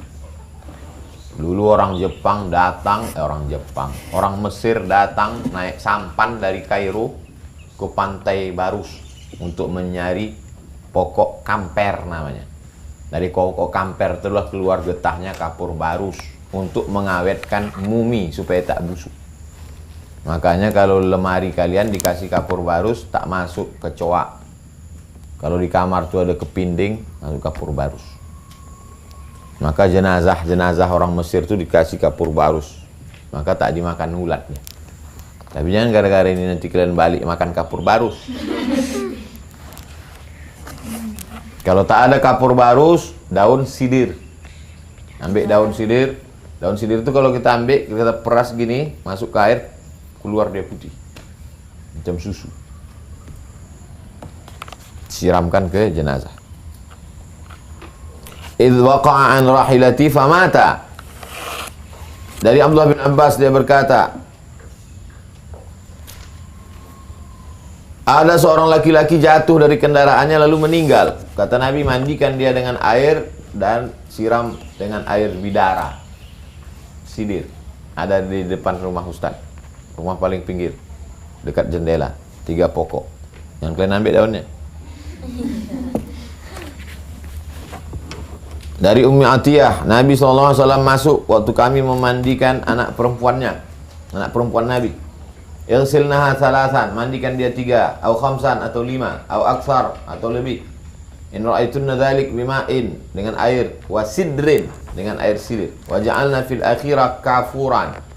A: Dulu orang Jepang datang, orang Mesir datang naik sampan dari Kairo ke pantai Barus untuk mencari pokok kamper namanya. Dari pokok kamper itulah keluar getahnya Kapur Barus untuk mengawetkan mumi supaya tak busuk. Makanya kalau lemari kalian dikasih kapur barus tak masuk kecoa. Kalau di kamar tuh ada kepinding, masuk kapur barus. Maka jenazah orang Mesir tuh dikasih kapur barus, maka tak dimakan ulatnya. Tapi jangan gara-gara ini nanti kalian balik makan kapur barus. Kalau tak ada kapur barus, daun sidir. Ambil daun sidir. Daun sidir itu kalau kita ambil, kita peras gini, masuk ke air, keluar dia putih macam susu. Siramkan ke jenazah. Idh waqa'a an rahilati famata. Dari Abdullah bin Abbas dia berkata, ada seorang laki-laki jatuh dari kendaraannya lalu meninggal. Kata Nabi, mandikan dia dengan air dan siram dengan air bidara. Sidir. Ada di depan rumah Ustaz. Rumah paling pinggir, dekat jendela, 3 pokok. Yang kalian ambil daunnya. Dari Ummi Atiyah, Nabi SAW masuk waktu kami memandikan anak perempuannya, anak perempuan Nabi. Ilsilnaha salasan, mandikan dia 3, au khamsan atau 5, au aksar atau lebih. In ra'aitunna dzalik bima'in, dengan air, wasidrin, dengan air sidir. Wa ja'alna fil akhirah kafuran.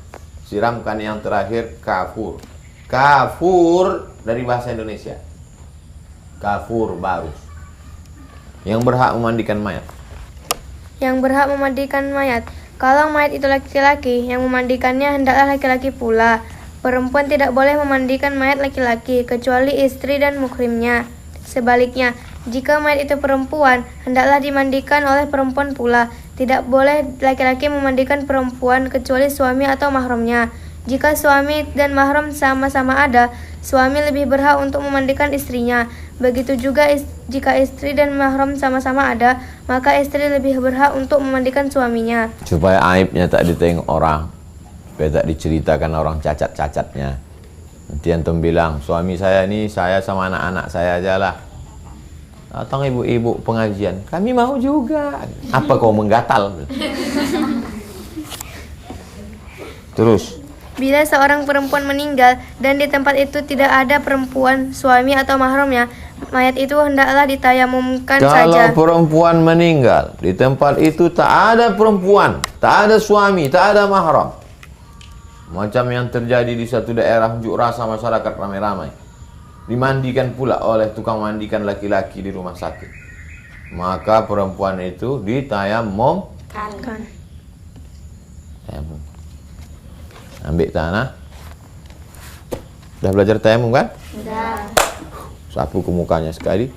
A: Siramkan yang terakhir kafur. Kafur dari bahasa Indonesia. Kafur Barus. Yang berhak memandikan mayat.
C: Yang berhak memandikan mayat. Kalau mayat itu laki-laki, yang memandikannya hendaklah laki-laki pula. Perempuan tidak boleh memandikan mayat laki-laki, kecuali istri dan muhrimnya. Sebaliknya, jika mayat itu perempuan, hendaklah dimandikan oleh perempuan pula. Tidak boleh laki-laki memandikan perempuan kecuali suami atau mahramnya. Jika suami dan mahram sama-sama ada, suami lebih berhak untuk memandikan istrinya. Begitu juga jika istri dan mahram sama-sama ada, maka istri lebih berhak untuk memandikan suaminya.
A: Supaya aibnya tak ditengok orang, supaya tak diceritakan orang cacat-cacatnya. Nanti antum bilang, suami saya ini saya sama anak-anak saya aja lah. Datang ibu-ibu pengajian, kami mau juga. Apa kau menggatal? Terus,
C: bila seorang perempuan meninggal dan di tempat itu tidak ada perempuan, suami atau mahramnya, mayat itu hendaklah ditayamumkan saja.
A: Kalau perempuan meninggal di tempat itu tak ada perempuan, tak ada suami, tak ada mahram, macam yang terjadi di satu daerah unjuk rasa masyarakat ramai-ramai, dimandikan pula oleh tukang mandikan laki-laki di rumah sakit, maka perempuan itu ditayamumkan. Tayamum. Ambil tanah. Sudah belajar tayamum kan?
C: Sudah.
A: Sapu ke mukanya sekali,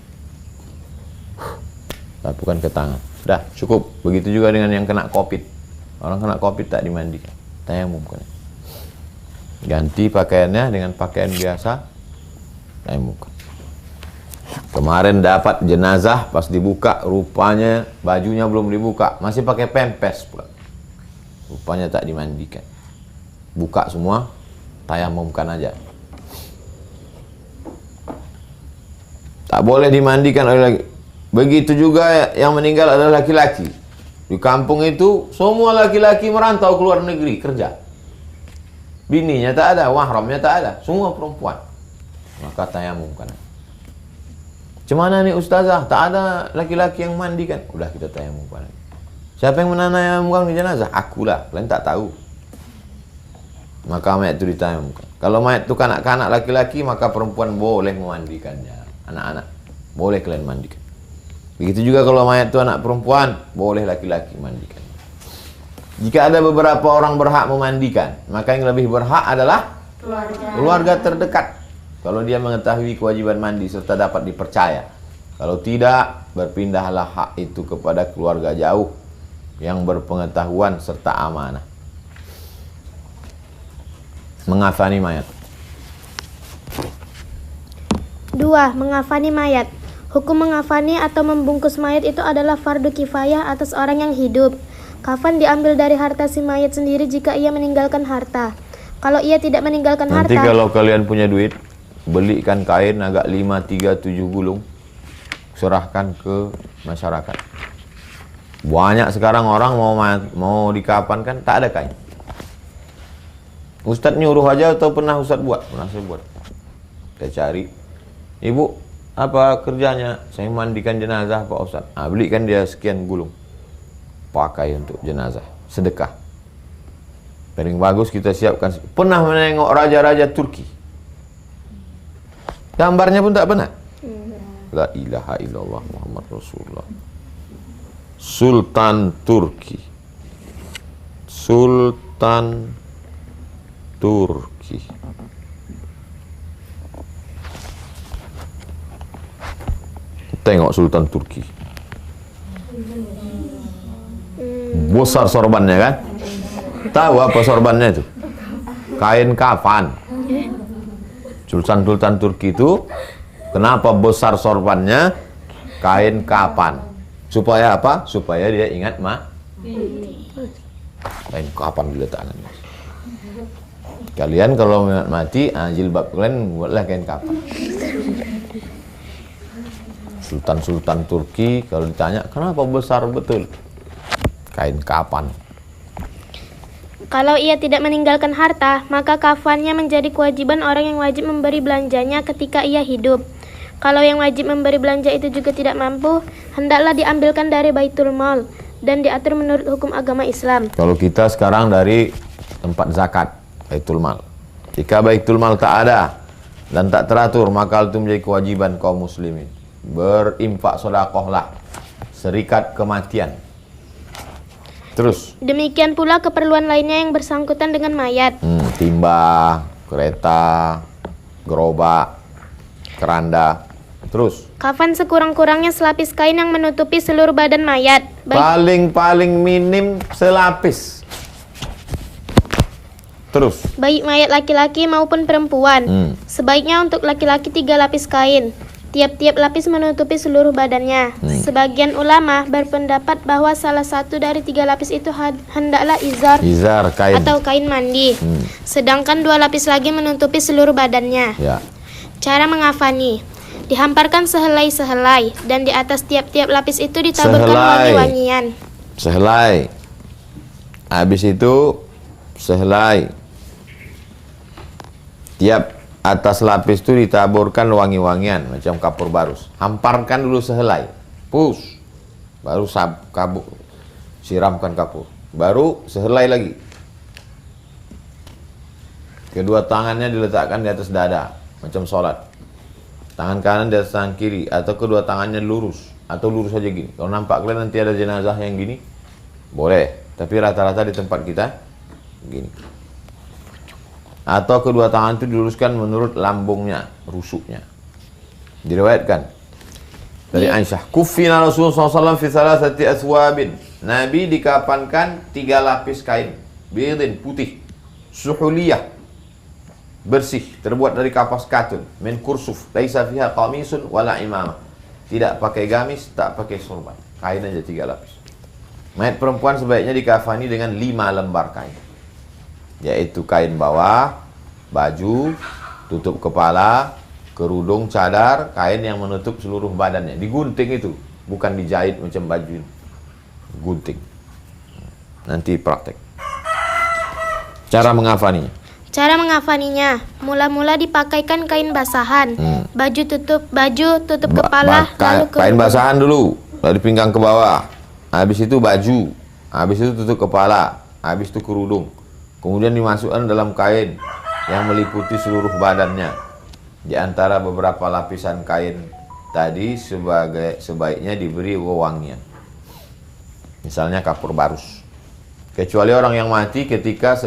A: sapukan ke tangan. Sudah cukup. Begitu juga dengan yang kena COVID. Orang kena COVID tak dimandikan, tayamumkan. Ganti pakaiannya dengan pakaian biasa, tayamumkan. Kemarin dapat jenazah, pas dibuka rupanya bajunya belum dibuka, masih pakai pempes pula. Rupanya tak dimandikan. Buka semua, tayamumkan aja. Tak boleh dimandikan oleh laki. Begitu juga yang meninggal adalah laki-laki. Di kampung itu semua laki-laki merantau keluar negeri kerja. Bininya tak ada, mahramnya tak ada, semua perempuan. Maka tayamumkan. Cemana nih ustazah? Tak ada laki-laki yang mandikan. Udah kita tayamumkan. Siapa yang menanayamumkan di jenazah? Akulah, kalian tak tahu. Maka mayat itu ditayamumkan. Kalau mayat itu kanak-kanak laki-laki, maka perempuan boleh memandikannya. Anak-anak, boleh kalian mandikan. Begitu juga kalau mayat itu anak perempuan, boleh laki-laki mandikan. Jika ada beberapa orang berhak memandikan, maka yang lebih berhak adalah keluarga terdekat. Kalau dia mengetahui kewajiban mandi serta dapat dipercaya. Kalau tidak, berpindahlah hak itu kepada keluarga jauh yang berpengetahuan serta amanah. Mengafani mayat.
B: 2. Mengafani mayat. Hukum mengafani atau membungkus mayat itu adalah fardu kifayah atas orang yang hidup. Kafan diambil dari harta si mayat sendiri jika ia meninggalkan harta. Kalau ia tidak meninggalkan
A: Nanti
B: harta,
A: kalau kalian punya duit, belikan kain agak 5, 3, 7 gulung, serahkan ke masyarakat. Banyak sekarang orang mau dikafankan tak ada kain. Ustadz nyuruh aja atau pernah Ustadz buat? Pernah saya buat. Saya cari, ibu apa kerjanya? Saya mandikan jenazah Pak Ustadz. Belikan dia sekian gulung, pakai untuk jenazah, sedekah. Paling bagus kita siapkan. Pernah menengok raja-raja Turki, gambarnya pun tak pernah. La ilaha illallah Muhammad Rasulullah. Sultan Turki. Sultan Turki. Tengok Sultan Turki. Besar sorbannya kan? Tahu apa sorbannya itu? Kain kafan. Sultan Turki itu kenapa besar sorbannya? Kain kafan. Supaya apa? Supaya dia ingat kain kafan diletakkan. Kalian kalau mati, jilbab kalian buatlah kain kafan. Sultan Turki kalau ditanya kenapa besar betul? Kain kafan.
B: kalau ia tidak meninggalkan harta, maka kafannya menjadi kewajiban orang yang wajib memberi belanjanya ketika ia hidup. Kalau yang wajib memberi belanja itu juga tidak mampu, hendaklah diambilkan dari Baitul Mal dan diatur menurut hukum agama Islam.
A: Kalau kita sekarang dari tempat zakat, Baitul Mal. Jika Baitul Mal tak ada dan tak teratur, maka itu menjadi kewajiban kaum muslimin. Berinfak sedekahlah, serikat kematian. Terus.
B: Demikian pula keperluan lainnya yang bersangkutan dengan mayat.
A: Timba, kereta, gerobak, keranda. Terus.
B: Kafan sekurang-kurangnya selapis kain yang menutupi seluruh badan mayat.
A: Paling minim selapis. Terus.
B: Baik mayat laki-laki maupun perempuan. Sebaiknya untuk laki-laki 3 lapis kain. Tiap-tiap lapis menutupi seluruh badannya. Sebagian ulama berpendapat bahwa salah satu dari 3 lapis itu hendaklah izar
A: kain
B: atau kain mandi. Sedangkan 2 lapis lagi menutupi seluruh badannya.
A: Ya.
B: Cara mengafani: dihamparkan sehelai-sehelai dan di atas tiap-tiap lapis itu ditaburkan wangi-wangian.
A: Sehelai. Habis itu sehelai. Tiap atas lapis itu ditaburkan wangi-wangian macam kapur barus. Hamparkan dulu sehelai, push, baru kabuk, siramkan kapur, baru sehelai lagi. Kedua tangannya diletakkan di atas dada macam sholat. Tangan kanan di atas tangan kiri atau kedua tangannya lurus atau lurus saja gini. Kalau nampak kalian nanti ada jenazah yang gini, boleh. Tapi rata-rata di tempat kita gini. Atau kedua tangan itu diluruskan menurut lambungnya, rusuknya. Diriwayatkan dari Aisyah, kufina Rasulullah SAW fi salasati aswabin. Nabi dikafankan 3 lapis kain, bidin, putih, suhuliyah, bersih, terbuat dari kapas katun, min kursuf, laisa fiha qamisun wala imamah. Tidak pakai gamis, tak pakai sorban. Kain aja 3 lapis. Mayat perempuan sebaiknya dikafani dengan 5 lembar kain. Yaitu kain bawah, baju, tutup kepala, kerudung, cadar, kain yang menutup seluruh badannya. Digunting itu, bukan dijahit macam baju. Gunting. Nanti praktek. Cara mengafaninya.
B: Cara mengafaninya: mula-mula dipakaikan kain basahan, baju tutup kepala, lalu
A: kain basahan dulu, dari pinggang ke bawah. Habis itu baju, habis itu tutup kepala, habis itu kerudung. Kemudian dimasukkan dalam kain yang meliputi seluruh badannya. Di antara beberapa lapisan kain tadi sebaiknya diberi wewangian. Misalnya kapur barus. Kecuali orang yang mati ketika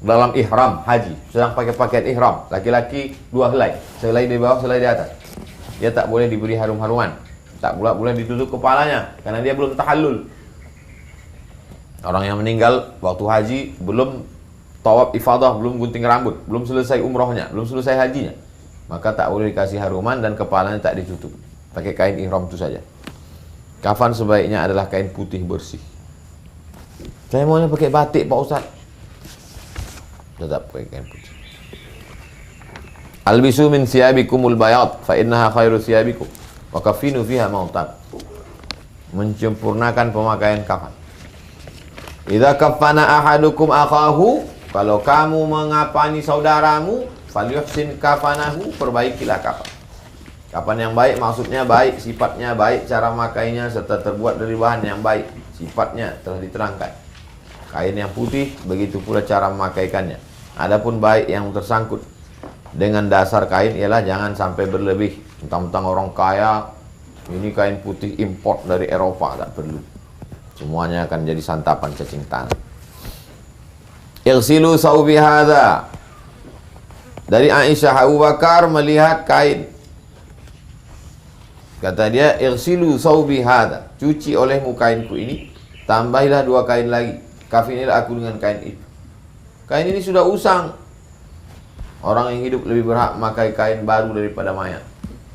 A: dalam ihram haji, sedang pakai pakaian ihram, laki-laki 2 helai, sehelai di bawah, sehelai di atas. Dia tak boleh diberi harum-haruman, tak pula boleh ditutup kepalanya karena dia belum tahallul. Orang yang meninggal waktu haji belum tawaf ifadah, belum gunting rambut, belum selesai umrohnya, belum selesai hajinya, maka tak boleh dikasih haruman dan kepalanya tak ditutup, pakai kain ihram itu saja. Kafan sebaiknya adalah kain putih bersih. Saya maunya pakai batik Pak Ustaz, tetap pakai kain putih. Albisu min siyabikumul bayad fa innaha khairu siyabikum wa kafinu fiha mautak. Menyempurnakan pemakaian kafan. Idza kafana ahadukum akhahu, kalau kamu mengapani saudaramu, falyuhsin kafanahu, perbaikilah kafan. Kafan yang baik maksudnya baik, sifatnya baik, cara makainya serta terbuat dari bahan yang baik, sifatnya telah diterangkan. Kain yang putih begitu pula cara memakaikannya. Adapun baik yang tersangkut dengan dasar kain ialah jangan sampai berlebih. Mentang-mentang orang kaya, ini kain putih import dari Eropa, tak perlu. Semuanya akan jadi santapan cacing tanah. Igsilu sawbi hadza. Dari Aisyah, Abu Bakar melihat kain. Kata dia, igsilu sawbi hadza. Cuci olehmu kainku ini, tambahilah 2 kain lagi. Kafinilah aku dengan kain itu. Kain ini sudah usang. Orang yang hidup lebih berhak memakai kain baru daripada mayat.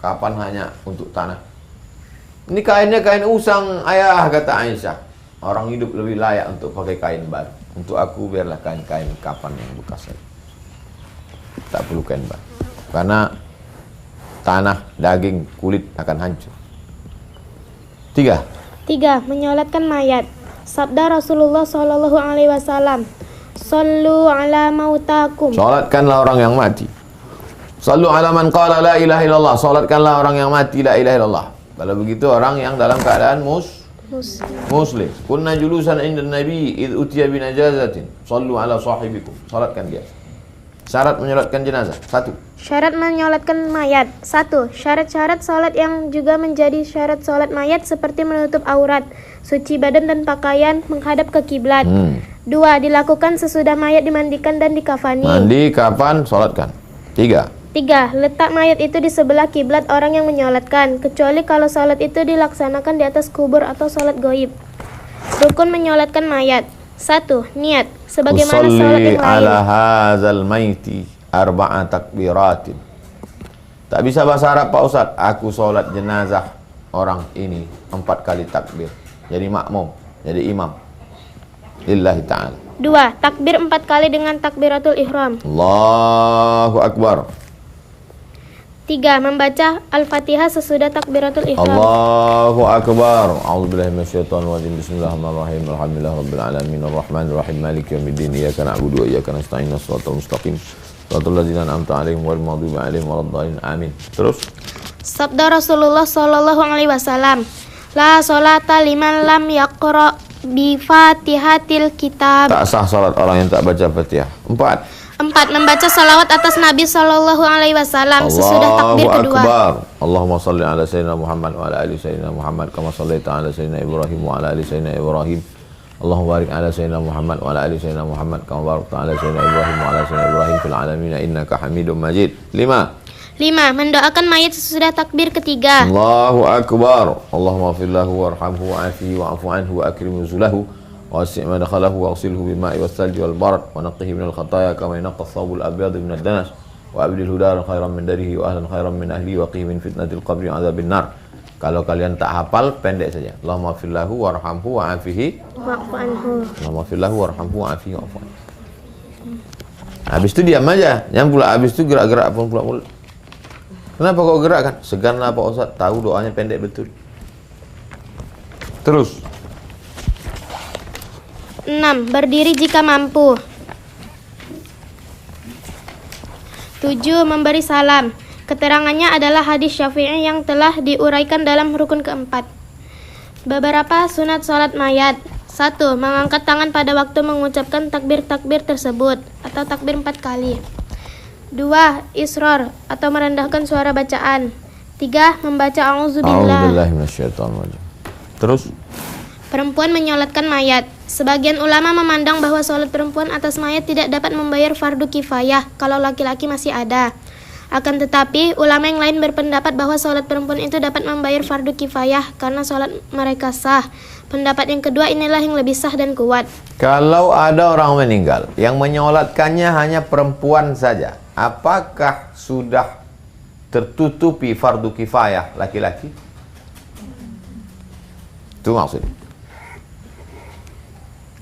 A: Kapan hanya untuk tanah. Ini kainnya kain usang, ayah, kata Aisyah. Orang hidup lebih layak untuk pakai kain baru. Untuk aku biarlah kain-kain kapan yang bekas saja. Tak perlu kain baru. Karena tanah, daging, kulit akan hancur. 3.
B: 3. Menyolatkan mayat. Sabda Rasulullah Shallallahu Alaihi Wasallam, "Sallu ala mautakum."
A: Solatkanlah orang yang mati. Sallu ala man qala la ilaha illallah. Solatkanlah orang yang mati la ilaha illallah. Kalau begitu orang yang dalam keadaan Muslim. Kunna julusan inda Nabi id utiya binajazatin. Sallu ala sahibikum. Salatkan dia. Syarat menyolatkan jenazah. 1.
B: Syarat menyolatkan mayat. 1. Syarat-syarat salat yang juga menjadi syarat salat mayat seperti menutup aurat, suci badan dan pakaian, menghadap ke kiblat. 2. Dilakukan sesudah mayat dimandikan dan dikafani.
A: Mandi, kafan, salatkan. 3.
B: 3. Letak mayat itu di sebelah kiblat orang yang menyolatkan, kecuali kalau salat itu dilaksanakan di atas kubur atau salat goib. Rukun menyolatkan mayat. 1. Niat, sebagaimana salat yang lain.
A: ala hadzal maiti 4 takbiratin. Tak bisa bahasa Arab Pak Ustaz. Aku solat jenazah orang ini 4 kali takbir. Jadi makmum, jadi imam. Lillahi ta'ala.
B: 2. Takbir 4 kali dengan takbiratul ihram.
A: Allahu Akbar.
B: 3. Membaca Al-Fatihah sesudah takbiratul ihram.
A: Allahu Akbar. A'udzubillahi minasyaitonir rajim. Bismillahirrahmanirrahim. Alhamdulillahirabbil alamin arrahmanir rahim maliki yaumiddin. Iyyaka na'budu wa iyyaka nasta'in. Shiratal mustaqim. Shiratal ladzina an'amta 'alaihim ghairil maghdubi 'alaihim waladdallin. Amin. Terus
B: Sabda Rasulullah Shallallahu Alaihi Wasallam, la sholata liman lam yaqra bi Fatihatil kitab.
A: tak sah salat orang yang tak baca Fatihah. 4.
B: 4. Membaca salawat atas Nabi Shallallahu Alaihi Wasallam sesudah takbir kedua.
A: Akbar. Allahumma salli ala sayyidina Muhammad wa ala ali sayyidina Muhammad kama sallaita ala sayyidina Ibrahim wa ala ali sayyidina Ibrahim. Allahumma barik ala sayyidina Muhammad wa ala ali sayyidina Muhammad kama barakta ala sayyidina Ibrahim wa ala sayyidina Ibrahim fil alamin innaka Hamidum Majid. 5.
B: 5. Mendoakan mayat sesudah takbir ketiga.
A: Allahu Akbar. Allahumma ighfir lahu warhamhu wa'afihi wa'fu anhu wa akrim nuzulahu wa wasi' madkhalahu wa ghsilhu bima'i was-salji wal barad wa naqqihi minal khataaya kama yanqqa ath-thawbul abyadu minad danas wa abdilhu daran khairan min darihi wa ahlan khairan min ahlihi wa qih min fitnatil qabri wa adzabin nar. Kalau kalian tak hafal, pendek saja. Allahumma ighfir lahu warhamhu wa'afihi
B: Wa'fu anhu.
A: Allahumma ighfir lahu warhamhu wa'afihi wa'fu anhu. Habis itu diam aja. Yang pula habis itu gerak-gerak pun pula mulut. Kenapa kau gerak kan? Seganlah Pak Ustaz, tahu doanya pendek betul. Terus
B: 6. Berdiri jika mampu. 7. Memberi salam. Keterangannya adalah hadis Syafi'i yang telah diuraikan dalam rukun keempat. Beberapa sunat salat mayat. 1. Mengangkat tangan pada waktu mengucapkan takbir-takbir tersebut atau takbir 4 kali. 2. Israr atau merendahkan suara bacaan. 3. Membaca a'udzubillah.
A: A'udzubillahi minasyaitonirrajim. Terus
B: Perempuan menyolatkan mayat. Sebagian ulama memandang bahwa sholat perempuan atas mayat tidak dapat membayar fardu kifayah kalau laki-laki masih ada. Akan tetapi, ulama yang lain berpendapat bahwa sholat perempuan itu dapat membayar fardu kifayah karena sholat mereka sah. Pendapat yang kedua inilah yang lebih sah dan kuat.
A: kalau ada orang meninggal yang menyolatkannya hanya perempuan saja, apakah sudah tertutupi fardu kifayah laki-laki? Itu maksudnya.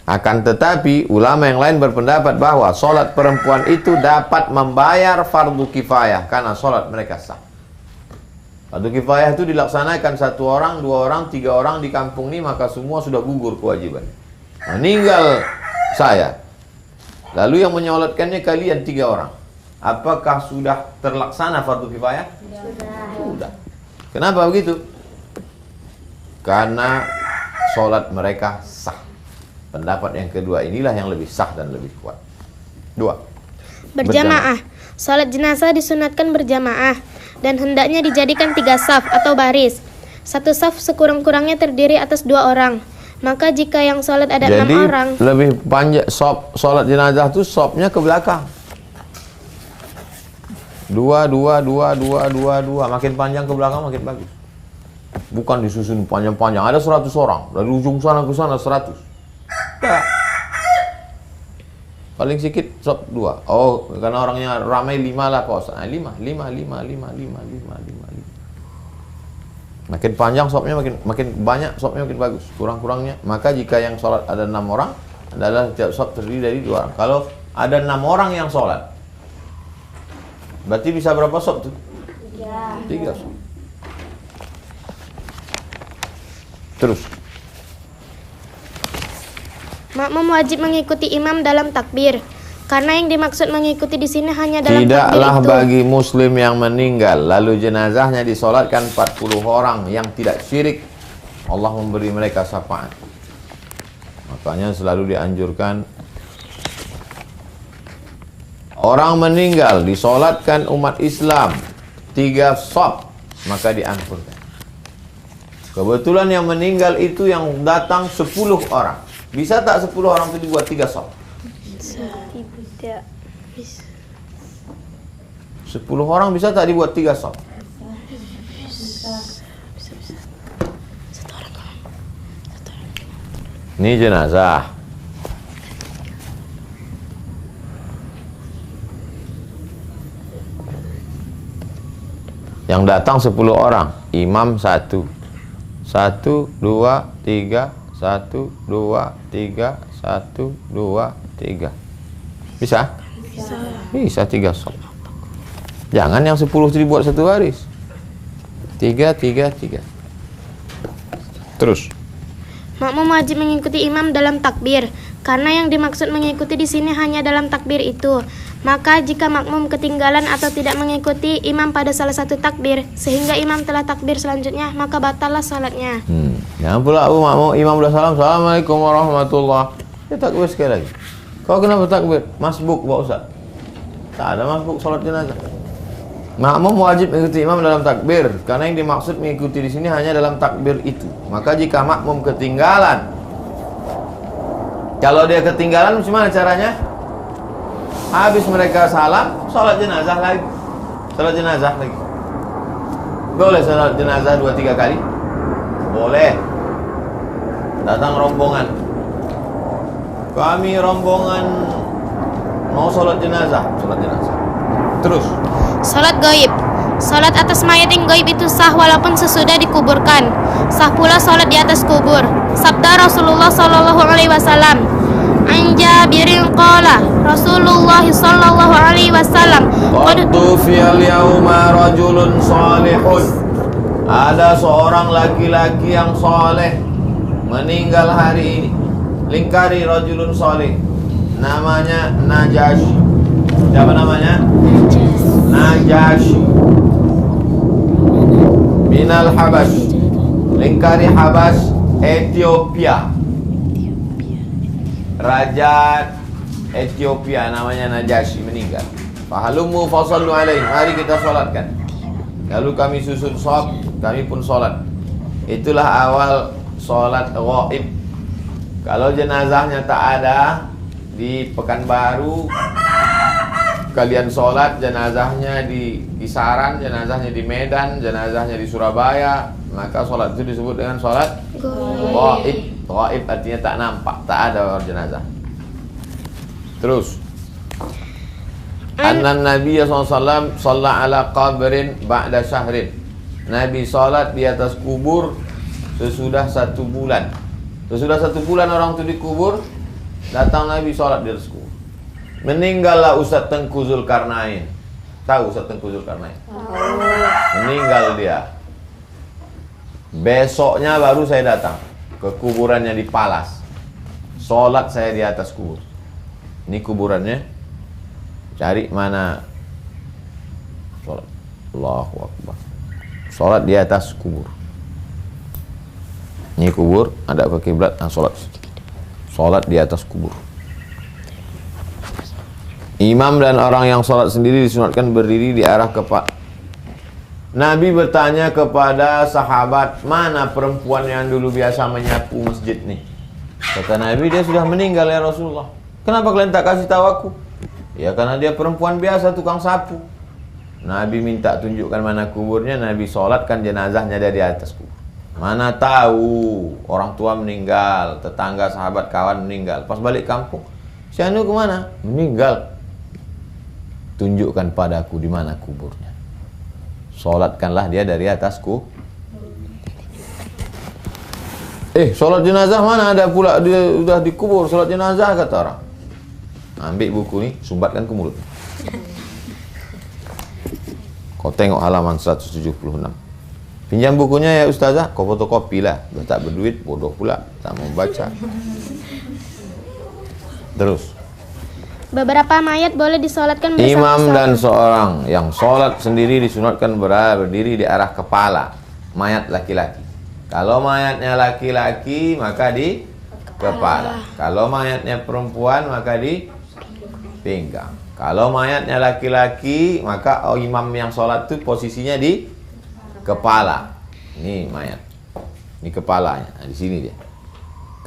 A: Akan tetapi ulama yang lain berpendapat bahwa sholat perempuan itu dapat membayar fardu kifayah karena sholat mereka sah. Fardu kifayah itu dilaksanakan 1 orang, 2 orang, 3 orang di kampung ini, maka semua sudah gugur kewajiban. Meninggal saya, lalu yang menyolatkannya kalian 3 orang, apakah sudah terlaksana fardu kifayah? Sudah. Kenapa begitu? Karena sholat mereka sah. Pendapat yang kedua inilah yang lebih sah dan lebih kuat. 2.
B: Berjamaah. Sholat jenazah disunatkan berjamaah dan hendaknya dijadikan 3 saf atau baris. 1 saf sekurang-kurangnya terdiri atas 2 orang. Maka jika yang sholat ada 6 orang,
A: lebih panjang sholat jenazah itu sopnya ke belakang. 2, makin panjang ke belakang makin bagus. Bukan disusun panjang-panjang. Ada 100 orang dari ujung sana ke sana 100. Nah, paling sedikit sop 2. Oh, karena orangnya ramai 5 lah kos. 5. Makin panjang sopnya makin banyak sopnya makin bagus. Kurang-kurangnya. Maka jika yang sholat ada 6 orang, adalah setiap sop terdiri dari 2 orang. Kalau ada 6 orang yang sholat, berarti bisa berapa sop tuh? 3 sop. Terus.
B: makmum wajib mengikuti imam dalam takbir. Karena yang dimaksud mengikuti di sini hanya dalam
A: Tidaklah
B: takbir itu.
A: bagi muslim yang meninggal lalu jenazahnya disolatkan 40 orang yang tidak syirik, Allah memberi mereka syafaat. Makanya selalu dianjurkan orang meninggal disolatkan umat Islam 3 shaf, maka diampunkan. Kebetulan yang meninggal itu yang datang 10 orang. Bisa tak 10 orang itu dibuat 3 shaf?
B: Tidak.
A: 10 orang bisa tak dibuat 3 shaf? Ini jenazah. Yang datang 10 orang, imam 1. 1, 2, 3, 1, 2, 3, 1, 2, 3. Bisa? Bisa 3 shaf. Jangan yang 10 itu dibuat 1 baris. 3, 3, 3. Terus.
B: Makmum wajib mengikuti imam dalam takbir. Karena yang dimaksud mengikuti di sini hanya dalam takbir itu. Maka jika makmum ketinggalan atau tidak mengikuti imam pada salah satu takbir sehingga imam telah takbir selanjutnya, maka batallah salatnya.
A: Jangan pula Abu makmum imam udah salam, Assalamualaikum warahmatullah. Dia takbir sekali lagi. Kau kenapa takbir? Masbuk Pak Ustaz. Tak ada masbuk salat jenazah. Makmum wajib mengikuti imam dalam takbir karena yang dimaksud mengikuti di sini hanya dalam takbir itu. Maka jika makmum ketinggalan, kalau dia ketinggalan gimana caranya? Habis mereka salam, salat jenazah lagi. Salat jenazah lagi. Boleh salat jenazah 2-3 kali? Boleh. Datang rombongan. Kami rombongan mau salat jenazah, salat jenazah. Terus.
B: Salat gaib. Salat atas mayat yang gaib itu sah walaupun sesudah dikuburkan. Sah pula salat di atas kubur. Sabda Rasulullah sallallahu alaihi wasallam, "An Jabirin qala, Rasulullah sallallahu alaihi wasallam,
A: qad tufiyal yauma rajulun salihun." Ada seorang laki-laki yang saleh meninggal hari ini. Lingkari rajulun salih. Namanya Najashi. Siapa namanya? Najashi. Minal Habas. Lingkari Habas, Ethiopia. Raja Ethiopia namanya Najashi meninggal. Fahalumu fasallu alaihi. Mari kita solatkan. Lalu kami susun shaf, kami pun solat. Itulah awal solat ghaib. Kalau jenazahnya tak ada di Pekanbaru, kalian solat jenazahnya di Kisaran, jenazahnya di Medan, jenazahnya di Surabaya, maka solat itu disebut dengan solat ghaib. Ghaib artinya tak nampak, tak ada jenazah. Terus Anna Nabi SAW Shalla ala qabrin ba'da syahrin. Nabi salat di atas kubur sesudah 1 bulan. Sesudah 1 bulan orang itu dikubur, datang Nabi salat di atas kubur. Meninggallah Ustaz Tengku Zulkarnain. Tahu Ustaz Tengku Zulkarnain? Meninggal dia. Besoknya baru saya datang ke kuburannya di Palas. Salat saya di atas kubur. Ini kuburannya. Cari mana sholat. Allahu Akbar. Sholat di atas kubur. Ini kubur, ada ke kiblat, sholat. Sholat di atas kubur. Imam dan orang yang sholat sendiri disunatkan berdiri di arah kepala. Nabi bertanya kepada sahabat, mana perempuan yang dulu biasa menyapu masjid nih? Kata Nabi, dia sudah meninggal ya Rasulullah. Kenapa kalian tak kasih tahu aku? Ya karena dia perempuan biasa, tukang sapu. Nabi minta tunjukkan mana kuburnya. Nabi sholatkan jenazahnya dari atas kubur. Mana tahu orang tua meninggal, tetangga, sahabat, kawan meninggal. Pas balik kampung, si Anu kemana? Meninggal. Tunjukkan padaku di mana kuburnya. Sholatkanlah dia dari atas kubur. Sholat jenazah mana ada pula, dia udah dikubur. Sholat jenazah kata orang. Ambil buku ni, sumbatkan ke mulut. Kau tengok halaman 176. Pinjam bukunya ya Ustazah. Kau fotokopi lah. Dah tak berduit, bodoh pula. Tak mau baca. Terus.
B: Beberapa mayat boleh disolatkan bersama-sama.
A: Imam dan seorang yang solat sendiri disunatkan berdiri di arah kepala mayat laki-laki. Kalau mayatnya laki-laki maka di kepala. Kalau mayatnya perempuan maka di pinggang. Kalau mayatnya laki-laki maka imam yang sholat itu posisinya di kepala. Ini mayat. Ini kepalanya. Nah, di sini dia.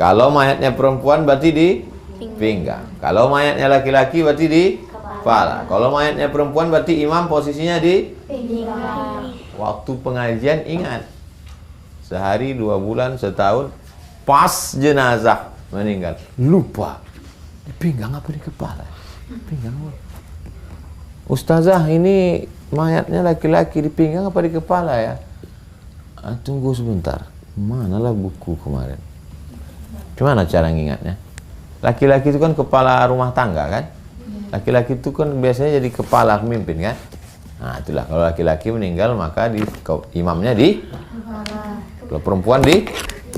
A: Kalau mayatnya perempuan berarti di pinggang. Kalau mayatnya laki-laki berarti di kepala. Kalau mayatnya perempuan berarti imam posisinya di pinggang. Waktu pengajian ingat. Sehari, 2 bulan, setahun, pas jenazah meninggal. Lupa. Di pinggang apa di kepala? Pinggang. Ustazah, ini mayatnya laki-laki di pinggang apa di kepala ya? Tunggu sebentar. Manalah buku kemarin? Gimana cara ngingatnya? Laki-laki itu kan kepala rumah tangga kan? Laki-laki itu kan biasanya jadi kepala pemimpin kan? Nah itulah, kalau laki-laki meninggal maka imamnya di kepala. Kalau perempuan di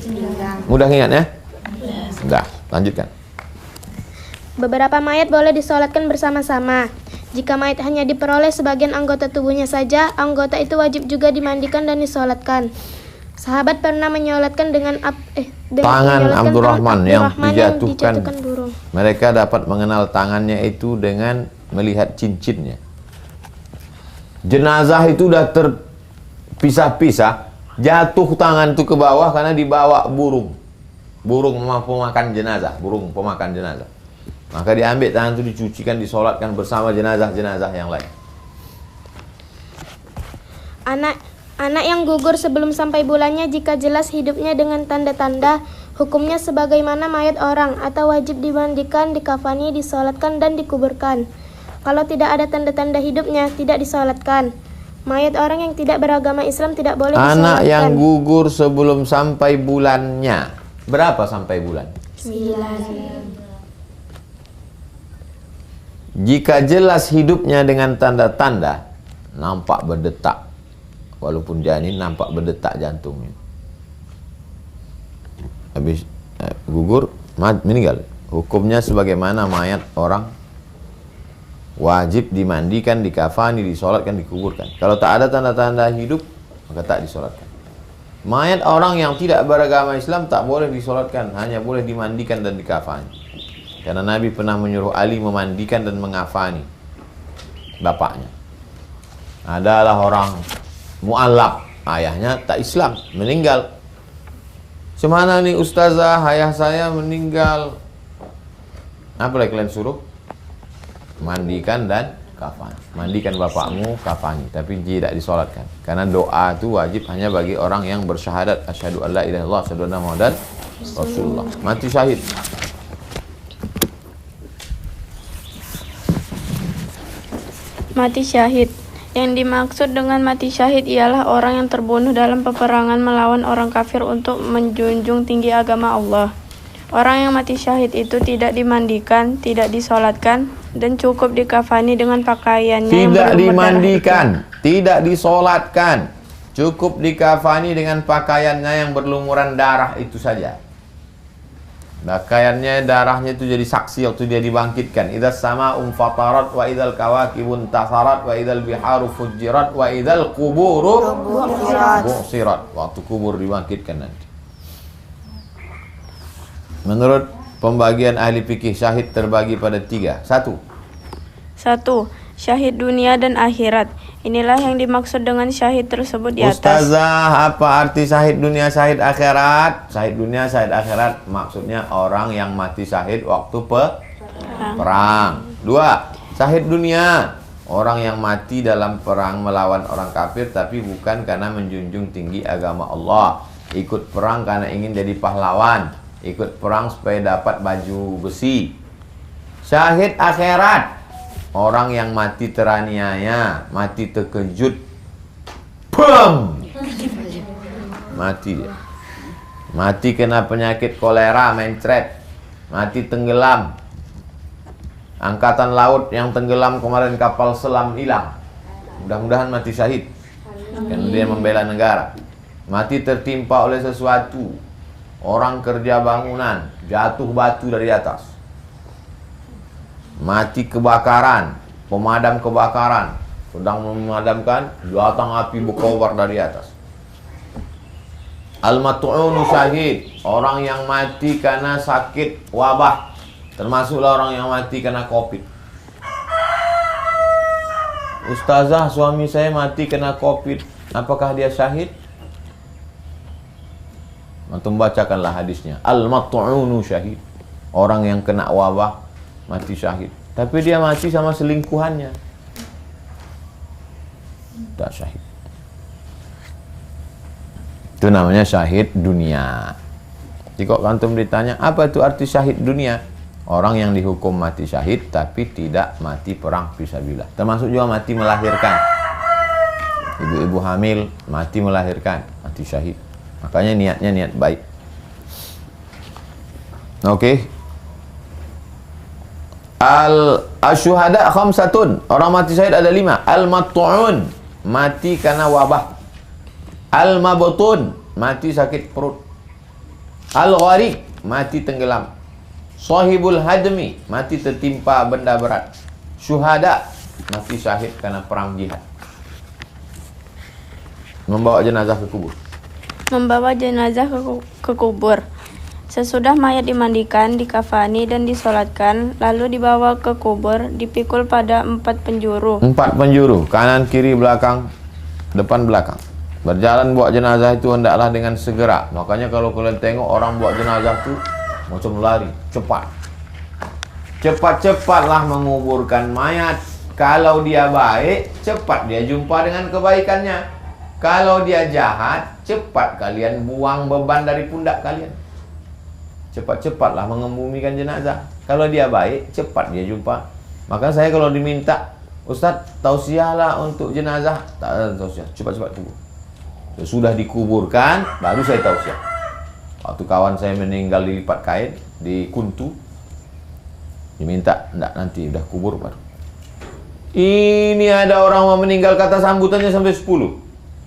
A: pinggang. Mudah ingatnya? Sudah, lanjutkan.
B: Beberapa mayat boleh disolatkan bersama-sama. Jika mayat hanya diperoleh sebagian anggota tubuhnya saja, anggota itu wajib juga dimandikan dan disolatkan. Sahabat pernah menyolatkan dengan
A: tangan Abdurrahman yang dijatuhkan
B: burung.
A: Mereka dapat mengenal tangannya itu dengan melihat cincinnya. Jenazah itu sudah terpisah-pisah, jatuh tangan itu ke bawah karena dibawa burung. Burung pemakan jenazah, burung pemakan jenazah. Maka diambil tangan itu, dicucikan, disolatkan bersama jenazah-jenazah yang lain.
B: Anak yang gugur sebelum sampai bulannya jika jelas hidupnya dengan tanda-tanda, hukumnya sebagaimana mayat orang, atau wajib dimandikan, dikafani, disolatkan, dan dikuburkan. Kalau tidak ada tanda-tanda hidupnya, tidak disolatkan. Mayat orang yang tidak beragama Islam tidak boleh disolatkan.
A: Anak yang gugur sebelum sampai bulannya. Berapa sampai bulan?
C: 9.
A: Jika jelas hidupnya dengan tanda-tanda, nampak berdetak, walaupun janin nampak berdetak jantungnya. Habis gugur, meninggal. Hukumnya sebagaimana mayat orang, wajib dimandikan, dikafani, disolatkan, dikuburkan. Kalau tak ada tanda-tanda hidup, maka tak disolatkan. Mayat orang yang tidak beragama Islam tak boleh disolatkan, hanya boleh dimandikan dan dikafani. Karena Nabi pernah menyuruh Ali memandikan dan mengafani. bapaknya. Adalah orang mu'allaf, ayahnya tak Islam, meninggal. Semana nih ustazah, ayah saya meninggal. Apa lagi kalian suruh? Mandikan dan kafan. Mandikan bapakmu, kafani, tapi tidak disolatkan. Karena doa itu wajib hanya bagi orang yang bersyahadat asyhadu alla ilaha illallah, asyhadu anna muhammadan rasulullah. Mati syahid.
D: Mati syahid. Yang dimaksud dengan mati syahid ialah orang yang terbunuh dalam peperangan melawan orang kafir untuk menjunjung tinggi agama Allah. Orang yang mati syahid itu tidak dimandikan, tidak disolatkan, dan cukup dikafani dengan pakaiannya yang
A: Tidak
D: berlumur
A: dimandikan,
D: darah itu.
A: tidak disolatkan, cukup dikafani dengan pakaiannya yang berlumuran darah itu saja. Pakaiannya, darahnya itu jadi saksi waktu dia dibangkitkan. Idzas sama'u fatarat wa idzal kawakibun tasarat wa idzal biharu fujirat wa idzal quburu bu'sirat. Waktu kubur dibangkitkan nanti. Menurut pembagian ahli fikih, syahid terbagi pada 3. 1.
D: 1. Syahid dunia dan akhirat. Inilah yang dimaksud dengan syahid tersebut di atas.
A: Ustazah, apa arti syahid dunia, syahid akhirat? Syahid dunia, syahid akhirat maksudnya orang yang mati syahid waktu perang. 2. Syahid dunia, orang yang mati dalam perang melawan orang kafir tapi bukan karena menjunjung tinggi agama Allah. Ikut perang karena ingin jadi pahlawan. Ikut perang supaya dapat baju besi. Syahid akhirat, orang yang mati teraniaya, mati terkejut, bam, mati dia. Mati kena penyakit kolera, mencret, mati tenggelam. Angkatan laut yang tenggelam kemarin, kapal selam hilang. Mudah-mudahan mati syahid, karena dia membela negara. Mati tertimpa oleh sesuatu, orang kerja bangunan, jatuh batu dari atas. Mati kebakaran, pemadam kebakaran sedang memadamkan, datang api berkobar dari atas. Al-mat'unu syahid, orang yang mati karena sakit wabah, termasuklah orang yang mati karena COVID. Ustazah, suami saya mati karena COVID, apakah dia syahid? Antum bacakanlah hadisnya. Al-mat'unu syahid, orang yang kena wabah mati syahid, tapi dia mati sama selingkuhannya, tak syahid. Itu namanya syahid dunia. Jika antum ditanya apa itu arti syahid dunia, orang yang dihukum mati syahid tapi tidak mati perang fisabilillah. Termasuk juga mati melahirkan. Ibu-ibu hamil mati melahirkan, mati syahid. Makanya niatnya niat baik. Oke. Al-syuhada khamsatun, orang mati syahid ada 5. Al-mat'un, mati karena wabah. Al-mabtun, mati sakit perut. Al-gharib, mati tenggelam. Sahibul hadmi, mati tertimpa benda berat. Syuhada, mati syahid karena perang jihad. Membawa jenazah ke kubur.
D: Membawa jenazah ke kubur. Sesudah mayat dimandikan, dikafani dan disolatkan, lalu dibawa ke kubur, dipikul pada 4 penjuru.
A: 4 penjuru, kanan, kiri, belakang, depan, belakang. Berjalan bawa jenazah itu hendaklah dengan segera. Makanya kalau kalian tengok orang bawa jenazah itu macam lari, cepat. Cepat-cepatlah menguburkan mayat. Kalau dia baik, cepat dia jumpa dengan kebaikannya. Kalau dia jahat, cepat kalian buang beban dari pundak kalian. Cepat-cepatlah mengebumikan jenazah. Kalau dia baik, cepat dia jumpa. Maka saya kalau diminta, Ustaz, tausiahlah untuk jenazah, tak ada tausiah, cepat-cepat kubur. Sudah dikuburkan, baru saya tausiah. Waktu kawan saya meninggal dilipat kain di Kuntu, diminta, enggak, nanti udah kubur baru. Ini ada orang mau meninggal, kata sambutannya sampai 10.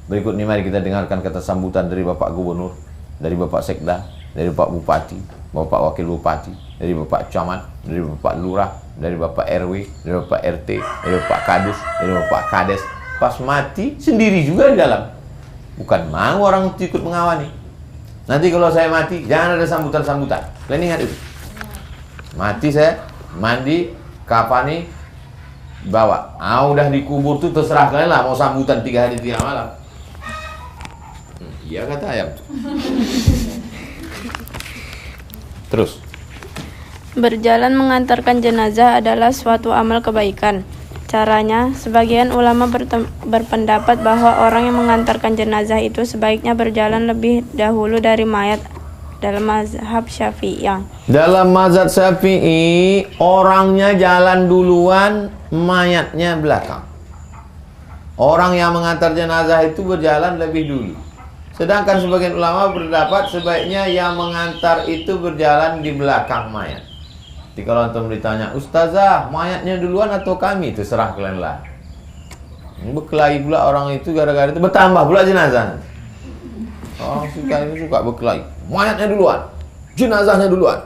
A: Berikut ini mari kita dengarkan kata sambutan dari Bapak Gubernur, dari Bapak Sekda, dari Bapak Bupati, Bapak Wakil Bupati, dari Bapak Camat, dari Bapak Lurah, dari Bapak RW, dari Bapak RT, dari Bapak Kadus, dari Bapak Kades. Pas mati sendiri juga di dalam. Bukan mau orang ikut mengawani. Nanti kalau saya mati, jangan ada sambutan-sambutan. Kalian ingat itu. Mati saya, mandi, kafani, bawa. Udah dikubur tuh terserah kalian lah, mau sambutan 3 hari 3 malam. Iya kata ayam tuh. Terus
D: Berjalan mengantarkan jenazah adalah suatu amal kebaikan. Caranya, sebagian ulama berpendapat bahwa orang yang mengantarkan jenazah itu sebaiknya berjalan lebih dahulu dari mayat dalam mazhab Syafi'iyah.
A: dalam mazhab Syafi'i, orangnya jalan duluan, mayatnya belakang. Orang yang mengantar jenazah itu berjalan lebih dulu. Sedangkan sebagian ulama berpendapat sebaiknya yang mengantar itu berjalan di belakang mayat. Jadi kalau antum ditanya, Ustazah, mayatnya duluan atau kami? Itu serah kalian lah. Berkelahi pula orang itu gara-gara itu, bertambah pula jenazah. Orang suka berkelahi. Mayatnya duluan, jenazahnya duluan.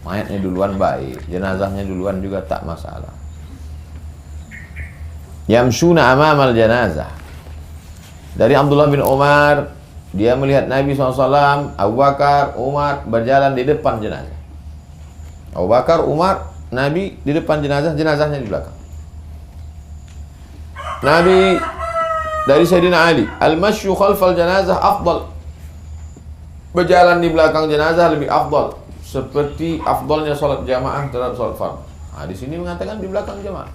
A: Mayatnya duluan baik, jenazahnya duluan juga tak masalah. Yamshuna amamal janazah. Dari Abdullah bin Umar, dia melihat Nabi SAW, Abu Bakar, Umar berjalan di depan jenazah. Abu Bakar, Umar, Nabi di depan jenazah, jenazahnya di belakang. Nabi dari Sayyidina Ali, al-mashyu khalfal janazah afdal. Berjalan di belakang jenazah lebih afdal, seperti afdalnya salat jamaah terhadap salat fardu. Di sini mengatakan di belakang jamaah.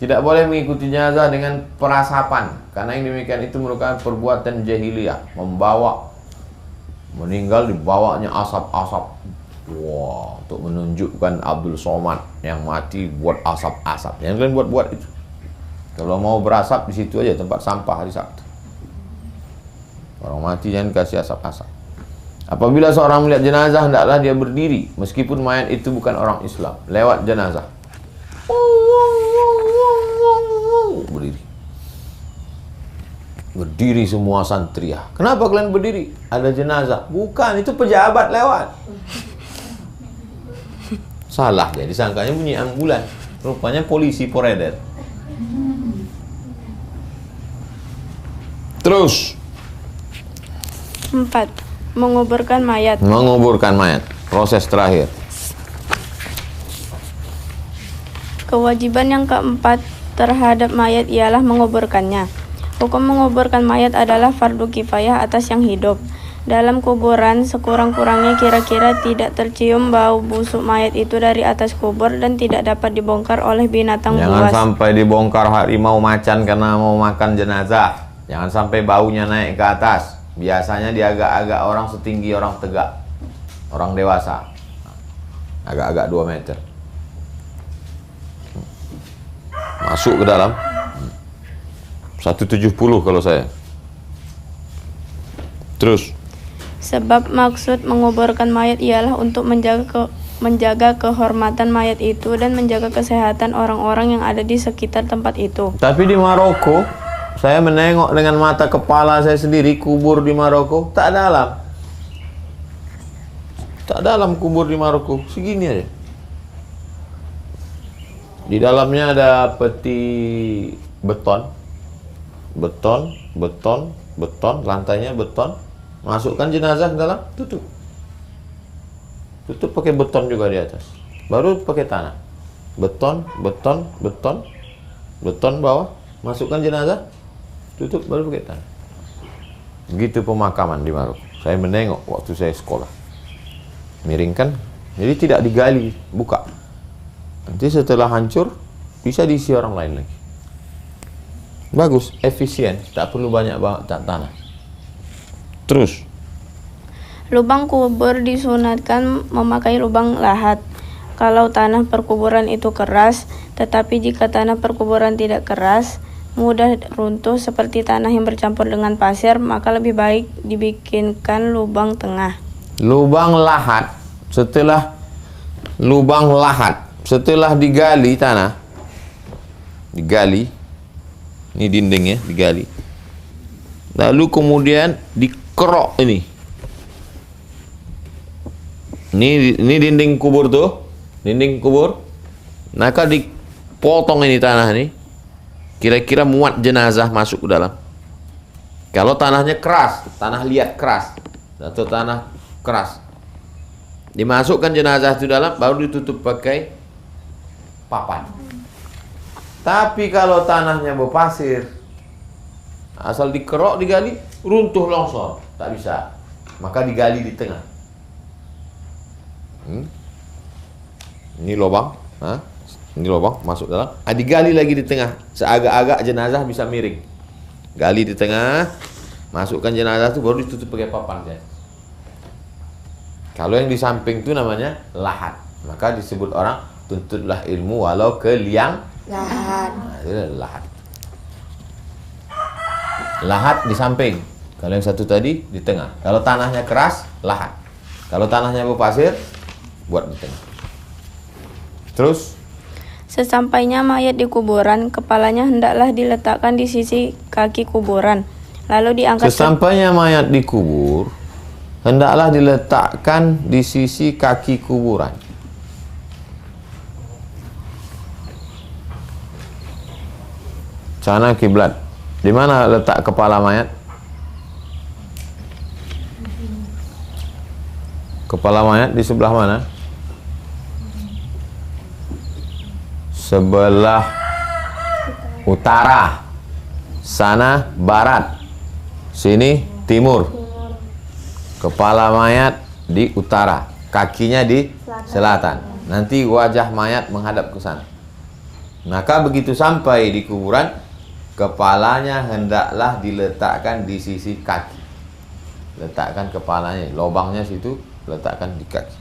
A: Tidak boleh mengikuti jenazah dengan perasapan, karena yang demikian itu merupakan perbuatan jahiliyah, membawa meninggal dibawanya asap-asap. Wah, untuk menunjukkan Abdul Somad yang mati buat asap-asap. Yang kalian buat-buat itu. Kalau mau berasap di situ aja tempat sampah hari Sabtu. Orang mati jangan kasih asap-asap. Apabila seorang melihat jenazah, hendaklah dia berdiri meskipun mayat itu bukan orang Islam. Lewat jenazah. Berdiri. Berdiri semua santriah. Kenapa kalian berdiri? Ada jenazah. Bukan, itu pejabat lewat. Salah ya, disangkanya bunyi ambulan. Rupanya polisi poredel. Terus
D: 4. Menguburkan mayat.
A: menguburkan mayat. Proses terakhir.
D: Kewajiban yang keempat terhadap mayat ialah menguburkannya. Hukum menguburkan mayat adalah fardu kifayah atas yang hidup. Dalam kuburan, sekurang-kurangnya kira-kira tidak tercium bau busuk mayat itu dari atas kubur dan tidak dapat dibongkar oleh binatang
A: Jangan
D: buas.
A: sampai dibongkar harimau macan karena mau makan jenazah. Jangan sampai baunya naik ke atas. Biasanya dia agak-agak orang setinggi orang tegak, orang dewasa, agak-agak 2 meter. Masuk ke dalam 170 kalau saya. Terus
D: Sebab maksud menguburkan mayat ialah untuk menjaga kehormatan mayat itu dan menjaga kesehatan orang-orang yang ada di sekitar tempat itu.
A: tapi di Maroko, saya menengok dengan mata kepala saya sendiri kubur di Maroko, tak dalam. Tak dalam kubur di Maroko, segini aja. Di dalamnya ada peti beton, lantainya beton. Masukkan jenazah ke dalam, tutup pakai beton juga di atas, baru pakai tanah. Beton bawah, masukkan jenazah, tutup, baru pakai tanah. Begitu pemakaman di Maroko. Saya menengok waktu saya sekolah. Miringkan, jadi tidak digali, buka. Nanti setelah hancur bisa diisi orang lain lagi. Bagus, efisien, tak perlu banyak tanah. Terus
D: Lubang kubur disunatkan memakai lubang lahat. Kalau tanah perkuburan itu keras, tetapi jika tanah perkuburan tidak keras, mudah runtuh seperti tanah yang bercampur dengan pasir, maka lebih baik dibikinkan lubang tengah.
A: lubang lahat, setelah digali tanah, digali, ini dindingnya digali, lalu kemudian dikerok ini dinding kubur tuh, dinding kubur, maka dipotong ini tanah ini, kira-kira muat jenazah masuk ke dalam. Kalau tanahnya keras, tanah liat keras atau tanah keras, dimasukkan jenazah itu dalam, baru ditutup pakai papan. Tapi kalau tanahnya berpasir, asal dikerok, digali, runtuh longsor, tak bisa. Maka digali di tengah. Ini lubang, ini lubang masuk dalam. Digali lagi di tengah, seagak-agak jenazah bisa miring. Gali di tengah, masukkan jenazah itu baru ditutup pakai papan ya. Kalau yang di samping itu namanya lahat. Maka disebut orang tuntutlah ilmu walau ke liang lahat. Itu lahat. Lahat di samping. Kalau yang satu tadi di tengah. Kalau tanahnya keras, lahat. Kalau tanahnya berpasir, buat di tengah. Terus
D: Sesampainya mayat di kuburan, kepalanya hendaklah diletakkan di sisi kaki kuburan, lalu diangkat.
A: Sesampainya mayat dikubur, hendaklah diletakkan di sisi kaki kuburan. Sana kiblat. Di mana letak kepala mayat? Kepala mayat di sebelah mana? Sebelah utara. Sana barat. Sini timur. Kepala mayat di utara, kakinya di selatan. Nanti wajah mayat menghadap ke sana. Maka begitu sampai di kuburan, kepalanya hendaklah diletakkan di sisi kaki. Letakkan kepalanya, lubangnya situ, letakkan di kaki.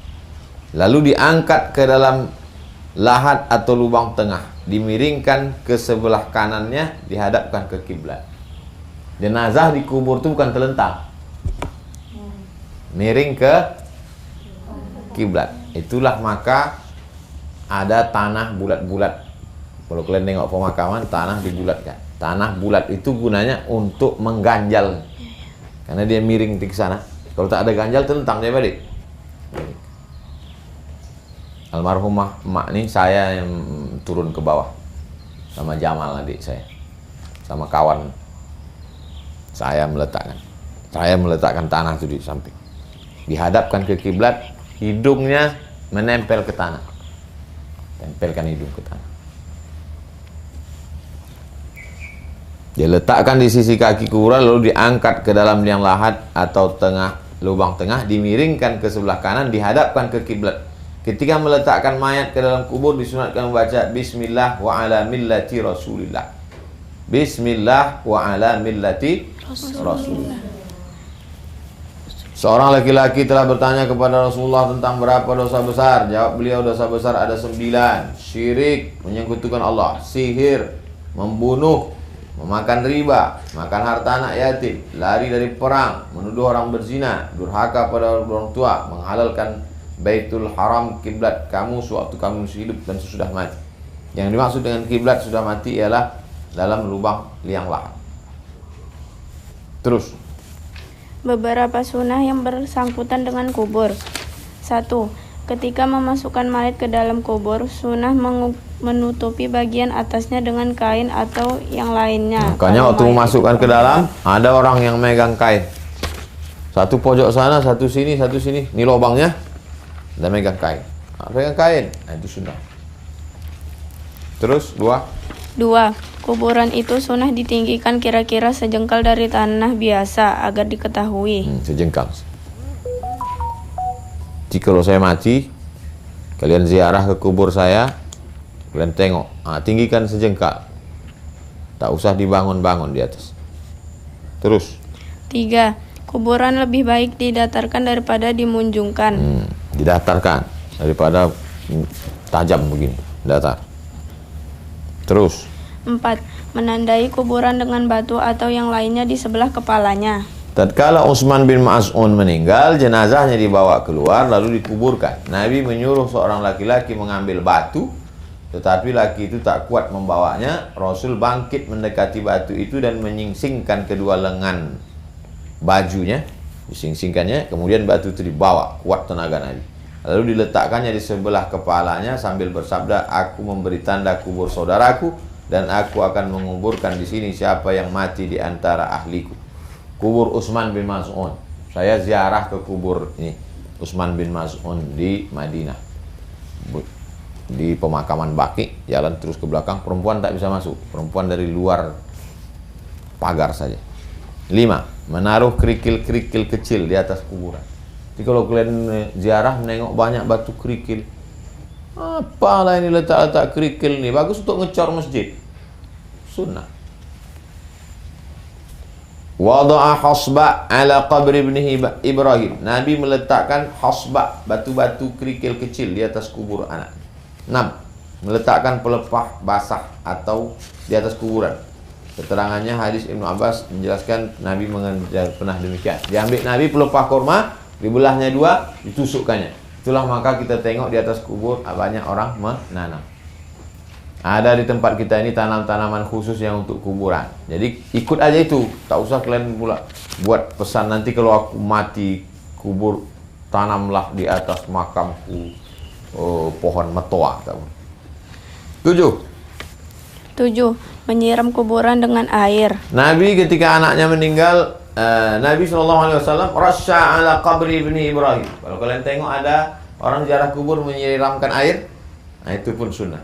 A: Lalu diangkat ke dalam lahat atau lubang tengah, dimiringkan ke sebelah kanannya, dihadapkan ke kiblat. Jenazah dikubur itu bukan telentang, miring ke kiblat. Itulah maka ada tanah bulat-bulat. Kalau kalian tengok pemakaman, tanah dibulatkan. Tanah bulat itu gunanya untuk mengganjal, karena dia miring ke sana. Kalau tak ada ganjal, telentang dia balik. Almarhumah emak nih, saya yang turun ke bawah sama Jamal adik saya, sama kawan saya meletakkan tanah itu di samping, dihadapkan ke kiblat, hidungnya menempel ke tanah, tempelkan hidung ke tanah. Dia letakkan di sisi kaki kuburan, lalu diangkat ke dalam liang lahat atau tengah lubang tengah, dimiringkan ke sebelah kanan, dihadapkan ke kiblat. Ketika meletakkan mayat ke dalam kubur, disunatkan membaca Bismillah wa ala millati Rasulillah. Bismillah wa ala millati Rasulillah. Seorang laki-laki telah bertanya kepada Rasulullah tentang berapa dosa besar. Jawab beliau, dosa besar ada 9. Syirik, menyekutukan Allah, sihir, membunuh, memakan riba, makan harta anak yatim, lari dari perang, menuduh orang berzina, durhaka pada orang tua, menghalalkan Baitul Haram kiblat kamu sewaktu kamu masih hidup dan sesudah mati. Yang dimaksud dengan kiblat sudah mati ialah dalam lubang liang lahat. Terus
D: Beberapa sunnah yang bersangkutan dengan kubur. 1. Ketika memasukkan mayat ke dalam kubur, sunnah menutupi bagian atasnya dengan kain atau yang lainnya.
A: Makanya waktu memasukkan ke dalam, ada orang yang megang kain. Satu pojok sana, satu sini, satu sini. Ini lubangnya, dan megang kain. Pegang kain, itu sunnah. Terus 2. Kuburan itu sunnah ditinggikan kira-kira sejengkal dari tanah biasa agar diketahui. Sejengkal. Jika kalau saya mati, kalian ziarah ke kubur saya, kalian tengok, tinggikan sejengkal. Tak usah dibangun-bangun di atas. Terus
D: 3. Kuburan lebih baik didatarkan daripada dimunjungkan.
A: Didatarkan daripada tajam begini, datar. Terus
D: 4. Menandai kuburan dengan batu atau yang lainnya di sebelah kepalanya.
A: Tatkala Utsman bin Mas'un meninggal, jenazahnya dibawa keluar lalu dikuburkan. Nabi menyuruh seorang laki-laki mengambil batu, tetapi laki itu tak kuat membawanya. Rasul bangkit mendekati batu itu dan menyingsingkan kedua lengan bajunya, disingsingkannya, kemudian batu itu dibawa, kuat tenaga Nabi. Lalu diletakkannya di sebelah kepalanya sambil bersabda, "Aku memberi tanda kubur saudaraku dan aku akan menguburkan di sini siapa yang mati di antara ahliku." Kubur Utsman bin Mas'un. Saya ziarah ke kubur ini Utsman bin Mas'un di Madinah. di pemakaman Baqi, jalan terus ke belakang, perempuan tak bisa masuk, perempuan dari luar pagar saja. 5. Menaruh kerikil-kerikil kecil di atas kuburan. Jadi kalau kalian ziarah menengok banyak batu kerikil, apalah ini letak-letak kerikil ini, bagus untuk ngecor masjid, sunnah. Wada'a hasba ala qabri ibnihi Ibrahim. Nabi meletakkan hasba, batu-batu kerikil kecil di atas kubur anak. 6. Meletakkan pelepah basah atau di atas kuburan. Keterangannya hadis Ibnu Abbas menjelaskan Nabi pernah demikian. Diambil Nabi pelepah kurma, dibelahnya 2, ditusukkannya. Itulah maka kita tengok di atas kubur banyak orang menanam. Ada di tempat kita ini tanam-tanaman khusus yang untuk kuburan. Jadi ikut aja itu, tak usah kalian pula buat pesan nanti kalau aku mati kubur tanamlah di atas makamku pohon metoa. 7. Menyiram kuburan dengan air. Nabi ketika anaknya meninggal, Nabi SAW rasya ala qabri ibni Ibrahim. Kalau kalian tengok ada orang ziarah kubur menyiramkan air, nah itu pun sunnah.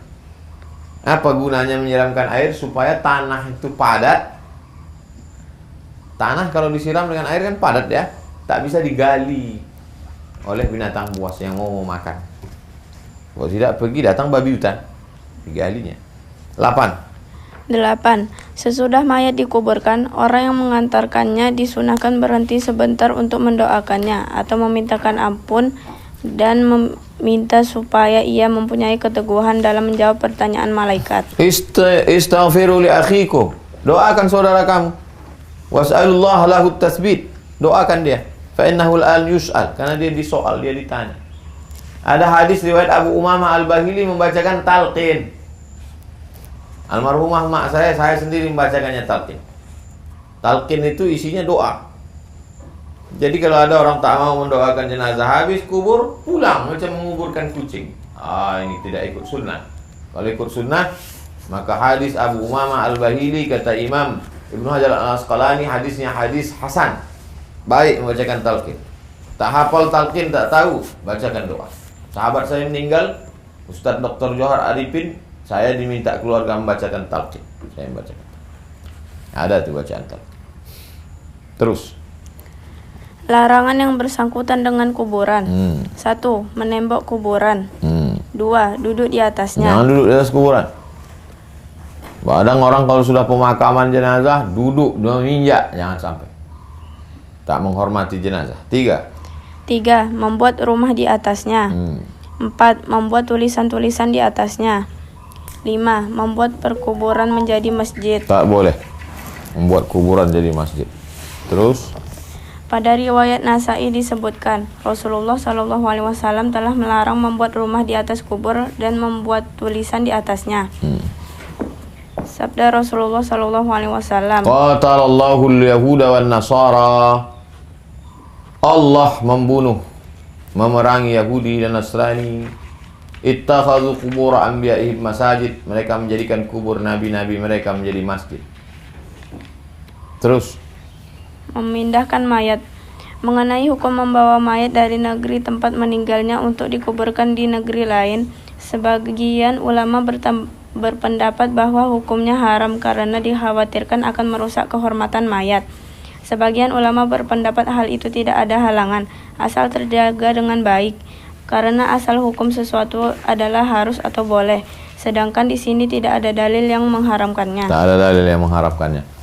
A: Apa gunanya menyiramkan air? Supaya tanah itu padat. Tanah kalau disiram dengan air kan padat ya, tak bisa digali oleh binatang buas yang mau makan. Kalau tidak pergi datang babi hutan, digalinya. 8. Sesudah mayat dikuburkan, orang yang mengantarkannya disunahkan berhenti sebentar untuk mendoakannya atau memintakan ampun dan meminta supaya ia mempunyai keteguhan dalam menjawab pertanyaan malaikat. Istaghfiru li akhikum. Doakan saudara kamu. Was'alullah lahu tasbit. Doakan dia. Fa innahu al-an yus'al. Karena dia disoal, dia ditanya. Ada hadis riwayat Abu Umamah Al-Bahili membacakan talqin. Almarhumah mak saya sendiri membacakannya talqin. Talqin itu isinya doa. Jadi kalau ada orang tak mau mendoakan jenazah, habis kubur, pulang macam menguburkan kucing. Ini tidak ikut sunnah. Kalau ikut sunnah, maka hadis Abu Umamah Al-Bahili, kata Imam Ibnu Hajar Al-Asqalani, hadisnya hadis hasan. Baik membacakan talqin. Tak hafal talqin, tak tahu, bacakan doa. Sahabat saya meninggal, Ustaz Dr. Johar Arifin, saya diminta keluarga membacakan talqin. Saya membacakan. Ada tuh bacaan talqin. Terus. Larangan yang bersangkutan dengan kuburan. 1. Menembok kuburan. 2. Duduk di atasnya. Jangan duduk di atas kuburan. Kadang orang kalau sudah pemakaman jenazah duduk, menginjak, jangan sampai. Tak menghormati jenazah. 3. Membuat rumah di atasnya. 4. Membuat tulisan-tulisan di atasnya. 5. Membuat perkuburan menjadi masjid. Tak boleh membuat kuburan jadi masjid. Terus. Pada riwayat Nasa'i disebutkan, Rasulullah SAW telah melarang membuat rumah di atas kubur dan membuat tulisan di atasnya. Sabda Rasulullah SAW, Qatalallahu al-Yahuda wan Nasara. Allah membunuh, memerangi Yahudi dan Nasrani. Ittakhadhu qubur anbiya'ihim masajid. Mereka menjadikan kubur nabi-nabi mereka menjadi masjid. Terus. Memindahkan mayat. Mengenai hukum membawa mayat dari negeri tempat meninggalnya untuk dikuburkan di negeri lain, sebagian ulama berpendapat bahwa hukumnya haram karena dikhawatirkan akan merusak kehormatan mayat. Sebagian ulama berpendapat hal itu tidak ada halangan, asal terjaga dengan baik, karena asal hukum sesuatu adalah harus atau boleh, sedangkan di sini tidak ada dalil yang mengharamkannya. Tak ada dalil yang mengharamkannya.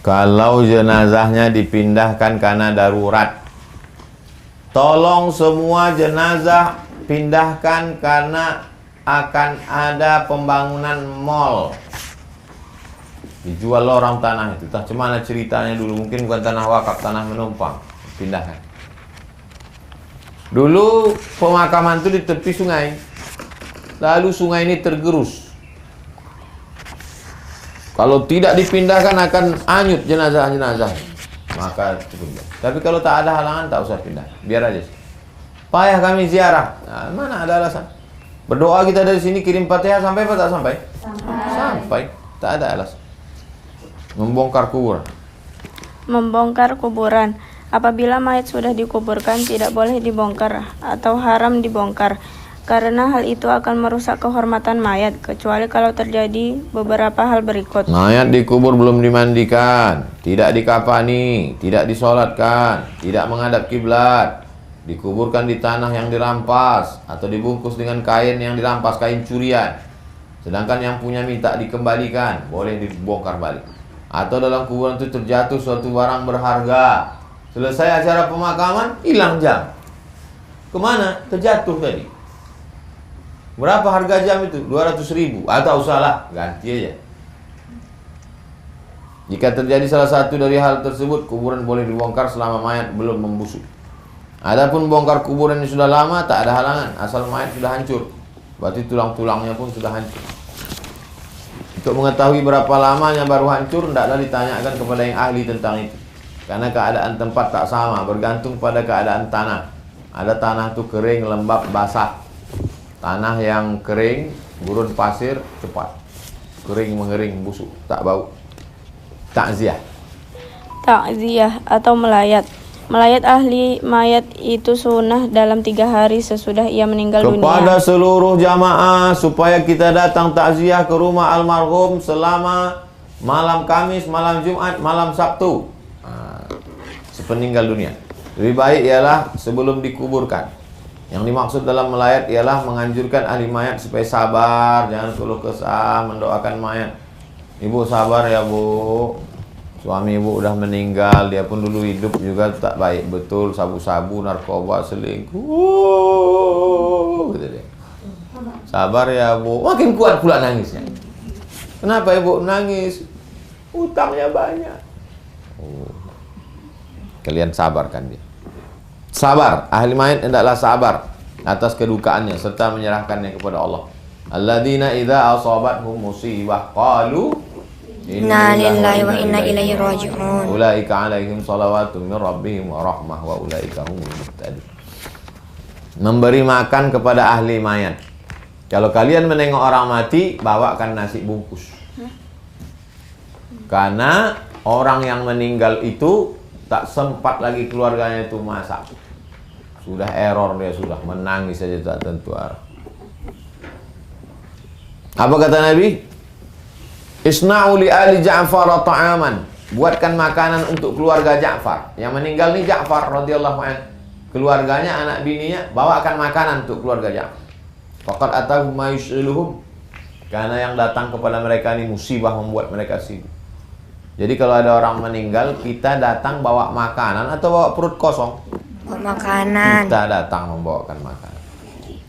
A: Kalau jenazahnya dipindahkan karena darurat, tolong semua jenazah pindahkan karena akan ada pembangunan mall. Dijual orang tanah itu. Entah cemana ceritanya dulu, mungkin bukan tanah wakaf, tanah menumpang. Pindahkan. Dulu pemakaman itu di tepi sungai. Lalu sungai ini tergerus. Kalau tidak dipindahkan akan hanyut jenazah-jenazah. Maka cukup. Tapi kalau tak ada halangan, tak usah pindah. Biar aja. Payah kami ziarah. Nah, mana ada alasan? Berdoa kita dari sini, kirim Fatihah, sampai apa tak sampai? Sampai. Tak ada alasan. Membongkar kuburan. Membongkar kuburan. Apabila mayat sudah dikuburkan, tidak boleh dibongkar atau haram dibongkar.
D: karena hal itu akan merusak kehormatan mayat, kecuali kalau terjadi beberapa hal berikut.
A: Mayat dikubur belum dimandikan, tidak dikafani, tidak disolatkan, tidak menghadap kiblat, dikuburkan di tanah yang dirampas atau dibungkus dengan kain yang dirampas, kain curian. Sedangkan yang punya minta dikembalikan, boleh dibongkar balik. Atau dalam kuburan itu terjatuh suatu barang berharga. Selesai acara pemakaman, hilang jam. Kemana? Terjatuh tadi. Berapa harga jam itu? 200.000. Atau salah, ganti aja. Jika terjadi salah satu dari hal tersebut, kuburan boleh dibongkar selama mayat belum membusuk. Adapun bongkar kuburan yang sudah lama, tak ada halangan, asal mayat sudah hancur. Berarti tulang-tulangnya pun sudah hancur. Untuk mengetahui berapa lamanya baru hancur, hendaklah ditanyakan kepada yang ahli tentang itu. Karena keadaan tempat tak sama, bergantung pada keadaan tanah. Ada tanah itu kering, lembab, basah. Tanah yang kering, gurun pasir, cepat. Kering, mengering, busuk, tak bau. Takziah.
D: Takziah atau melayat. Melayat ahli mayat itu sunnah dalam 3 hari sesudah ia meninggal
A: Kepada
D: dunia.
A: seluruh jamaah supaya kita datang takziah ke rumah almarhum selama malam Kamis, malam Jumat, malam Sabtu. Sepeninggal dunia. Lebih baik ialah sebelum dikuburkan. Yang dimaksud dalam melayat ialah menganjurkan ahli mayat supaya sabar, jangan keluh kesah, mendoakan mayat. Ibu sabar ya bu, suami ibu udah meninggal, dia pun dulu hidup juga tak baik betul, sabu-sabu, narkoba, selingkuh, gitu deh. Sabar ya bu, makin kuat pula nangisnya. Kenapa ibu nangis? Utangnya banyak. Kalian sabarkan dia. Sabar, ahli mayat hendaklah sabar atas kedukaannya serta menyerahkannya kepada Allah. Alladzina idza asabathum musibah qalu
C: Inna lillahi wa inna ilaihi raji'un.
A: Ulaika alaihim salawatu min rabbihim wa rahmah wa ulaika humul muhtadun. Memberi makan kepada ahli mayat. Kalau kalian menengok orang mati, bawakan nasi bungkus. Karena orang yang meninggal itu tak sempat lagi keluarganya itu masak. Sudah error dia, sudah menangis saja tak tentu arah. Apa kata Nabi? Isna'u li ali Ja'far ta'aman. Buatkan makanan untuk keluarga Ja'far. Yang meninggal ni Ja'far radhiyallahu anhu. Keluarganya, anak bininya, bawakan makanan untuk keluarga Ja'far. Faqad atahum ma yus'iluhum. Karena yang datang kepada mereka ini musibah membuat mereka sibuk. Jadi kalau ada orang meninggal, kita datang bawa makanan atau bawa perut kosong?
C: Makanan.
A: Kita datang membawakan makanan.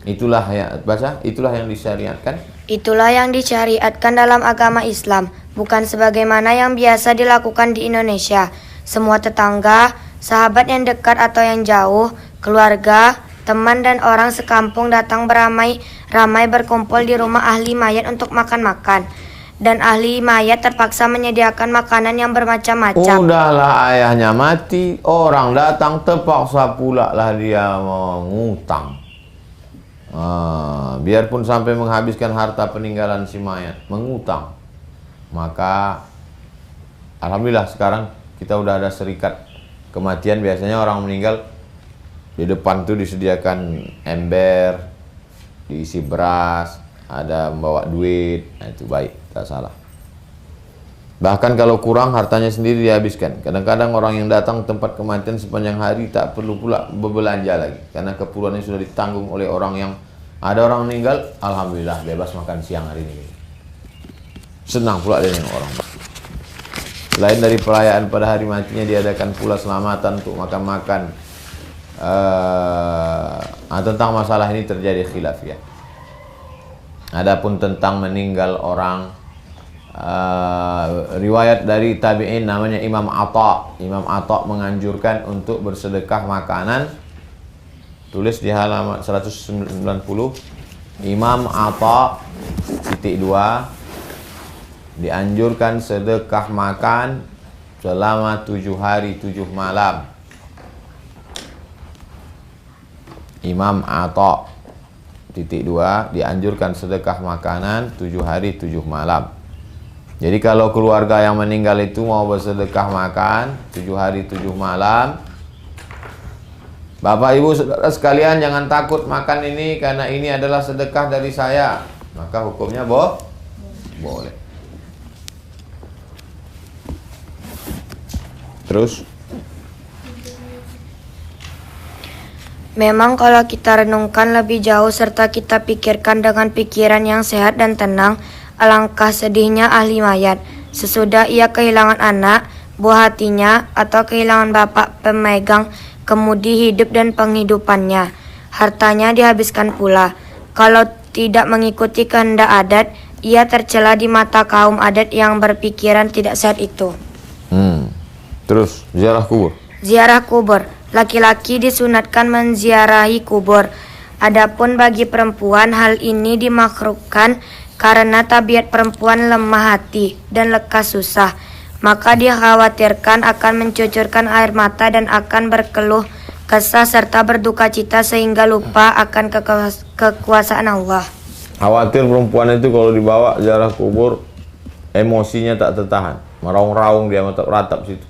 A: Itulah ya, baca, itulah yang disyariatkan.
C: Itulah yang disyariatkan dalam agama Islam, bukan sebagaimana yang biasa dilakukan di Indonesia. Semua tetangga, sahabat yang dekat atau yang jauh, keluarga, teman dan orang sekampung datang beramai-ramai berkumpul di rumah ahli mayat untuk makan-makan. Dan ahli mayat terpaksa menyediakan makanan yang bermacam-macam.
A: Udahlah ayahnya mati, orang datang terpaksa pula lah dia mengutang. Biarpun sampai menghabiskan harta peninggalan si mayat, mengutang. Maka alhamdulillah sekarang kita udah ada serikat kematian. Biasanya orang meninggal di depan tuh disediakan ember, diisi beras, ada membawa duit. Nah, itu baik, tak salah. Bahkan kalau kurang, hartanya sendiri dihabiskan. Kadang-kadang orang yang datang tempat kematian sepanjang hari tak perlu pula berbelanja lagi, karena keperluannya sudah ditanggung oleh orang yang ada. Orang meninggal, alhamdulillah bebas makan siang hari ini. Senang pula dia dengan orang. Selain dari perayaan pada hari matinya, diadakan pula selamatan untuk makan-makan. Tentang masalah ini terjadi khilaf ya. Adapun tentang meninggal orang, riwayat dari tabi'in namanya Imam Atha. Imam Atha menganjurkan untuk bersedekah makanan. Tulis di halaman 190. Imam Atha (2) dianjurkan sedekah makan selama 7 hari 7 malam. Imam Atha (2) dianjurkan sedekah makanan 7 hari 7 malam. Jadi kalau keluarga yang meninggal itu mau bersedekah makan 7 hari 7 malam, Bapak Ibu Saudara sekalian, jangan takut makan ini karena ini adalah sedekah dari saya. Maka hukumnya boleh. Terus
C: Memang kalau kita renungkan lebih jauh serta kita pikirkan dengan pikiran yang sehat dan tenang, alangkah sedihnya ahli mayat sesudah ia kehilangan anak, buah hatinya, atau kehilangan bapak pemegang kemudi hidup dan penghidupannya. Hartanya dihabiskan pula. Kalau tidak mengikuti kehendak adat, ia tercela di mata kaum adat yang berpikiran tidak sehat itu.
A: Terus ziarah kubur.
C: Ziarah kubur. Laki-laki disunatkan menziarahi kubur. Adapun bagi perempuan hal ini dimakruhkan karena tabiat perempuan lemah hati dan lekas susah. Maka dikhawatirkan akan mencucurkan air mata dan akan berkeluh kesah serta berduka cita sehingga lupa akan kekuasaan Allah.
A: Khawatir perempuan itu kalau dibawa ziarah kubur emosinya tak tertahan, meraung-raung dia ratap situ.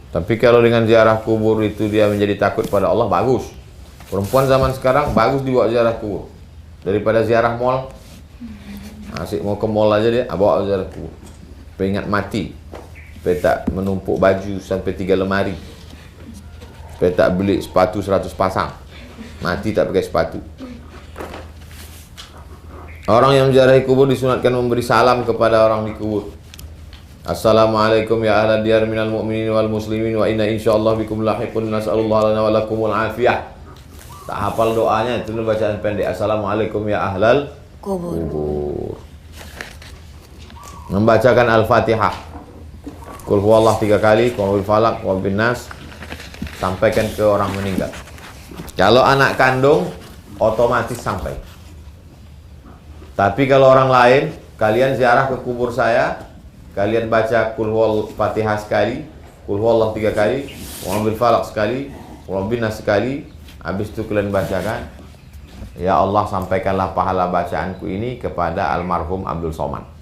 A: Tapi kalau dengan ziarah kubur itu dia menjadi takut pada Allah, bagus. Perempuan zaman sekarang bagus dibawa ziarah kubur daripada ziarah mall. Asik mau ke mall aja dia bawa ziarah kubur. Peringat mati, supaya tak menumpuk baju sampai 3 lemari, supaya tak beli sepatu 100 pasang, mati tak pakai sepatu. Orang yang menziarahi kubur disunatkan memberi salam kepada orang di kubur. Assalamualaikum ya ahla diyar minal mu'minin wal muslimin wa inna insyaallah bikum lahiqun nas'alullah lana wa lakumul afiyah. Tak hafal doanya, itu bacaan pendek. Assalamualaikum ya ahlal kubur. Membacakan Al-Fatihah, Qul huwallah 3 kali, Qul huwal falaq, Qul bin nas, sampaikan ke orang meninggal. Kalau anak kandung otomatis sampai. Tapi kalau orang lain, kalian ziarah ke kubur saya, kalian baca Qul huwal Fatihah sekali, Qul huwallah 3 kali, Qul bil falaq sekali, Qul bin nas sekali. Habis itu kalian bacakan, ya Allah sampaikanlah pahala bacaanku ini kepada almarhum Abdul Somad.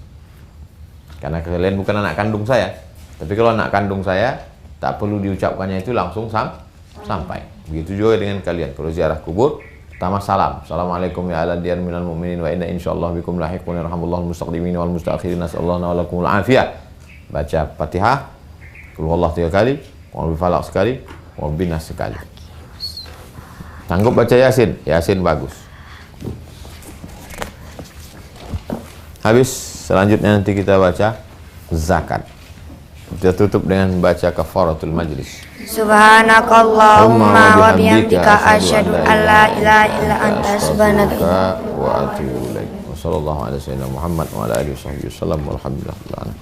A: Karena kalian bukan anak kandung saya. Tapi kalau anak kandung saya, tak perlu diucapkannya itu langsung sampai. Begitu juga dengan kalian. Kalau ziarah kubur, pertama salam. Assalamualaikum ya ala diyar minal mu'minin wa inna insyaallah bikum lahiqun yarhamullahu mustaqdimin wal mustaakhirin nasallallahu wa lakumul afiyah. Baca Fatihah, Qul huwallah 3 kali, Qul falaq sekali, Qul bin nas sekali. Sanggup baca Yasin? Yasin bagus. Habis. Selanjutnya nanti kita baca zakat. Kita tutup dengan baca kafaratul majlis.
C: Subhanakallahumma wa bihamdika asyhadu an la ilaha illa anta subhanaka
A: wa atubu ilaik. Wassallallahu ala sayyidina Muhammad wa ala alihi wasallam walhamdulillah.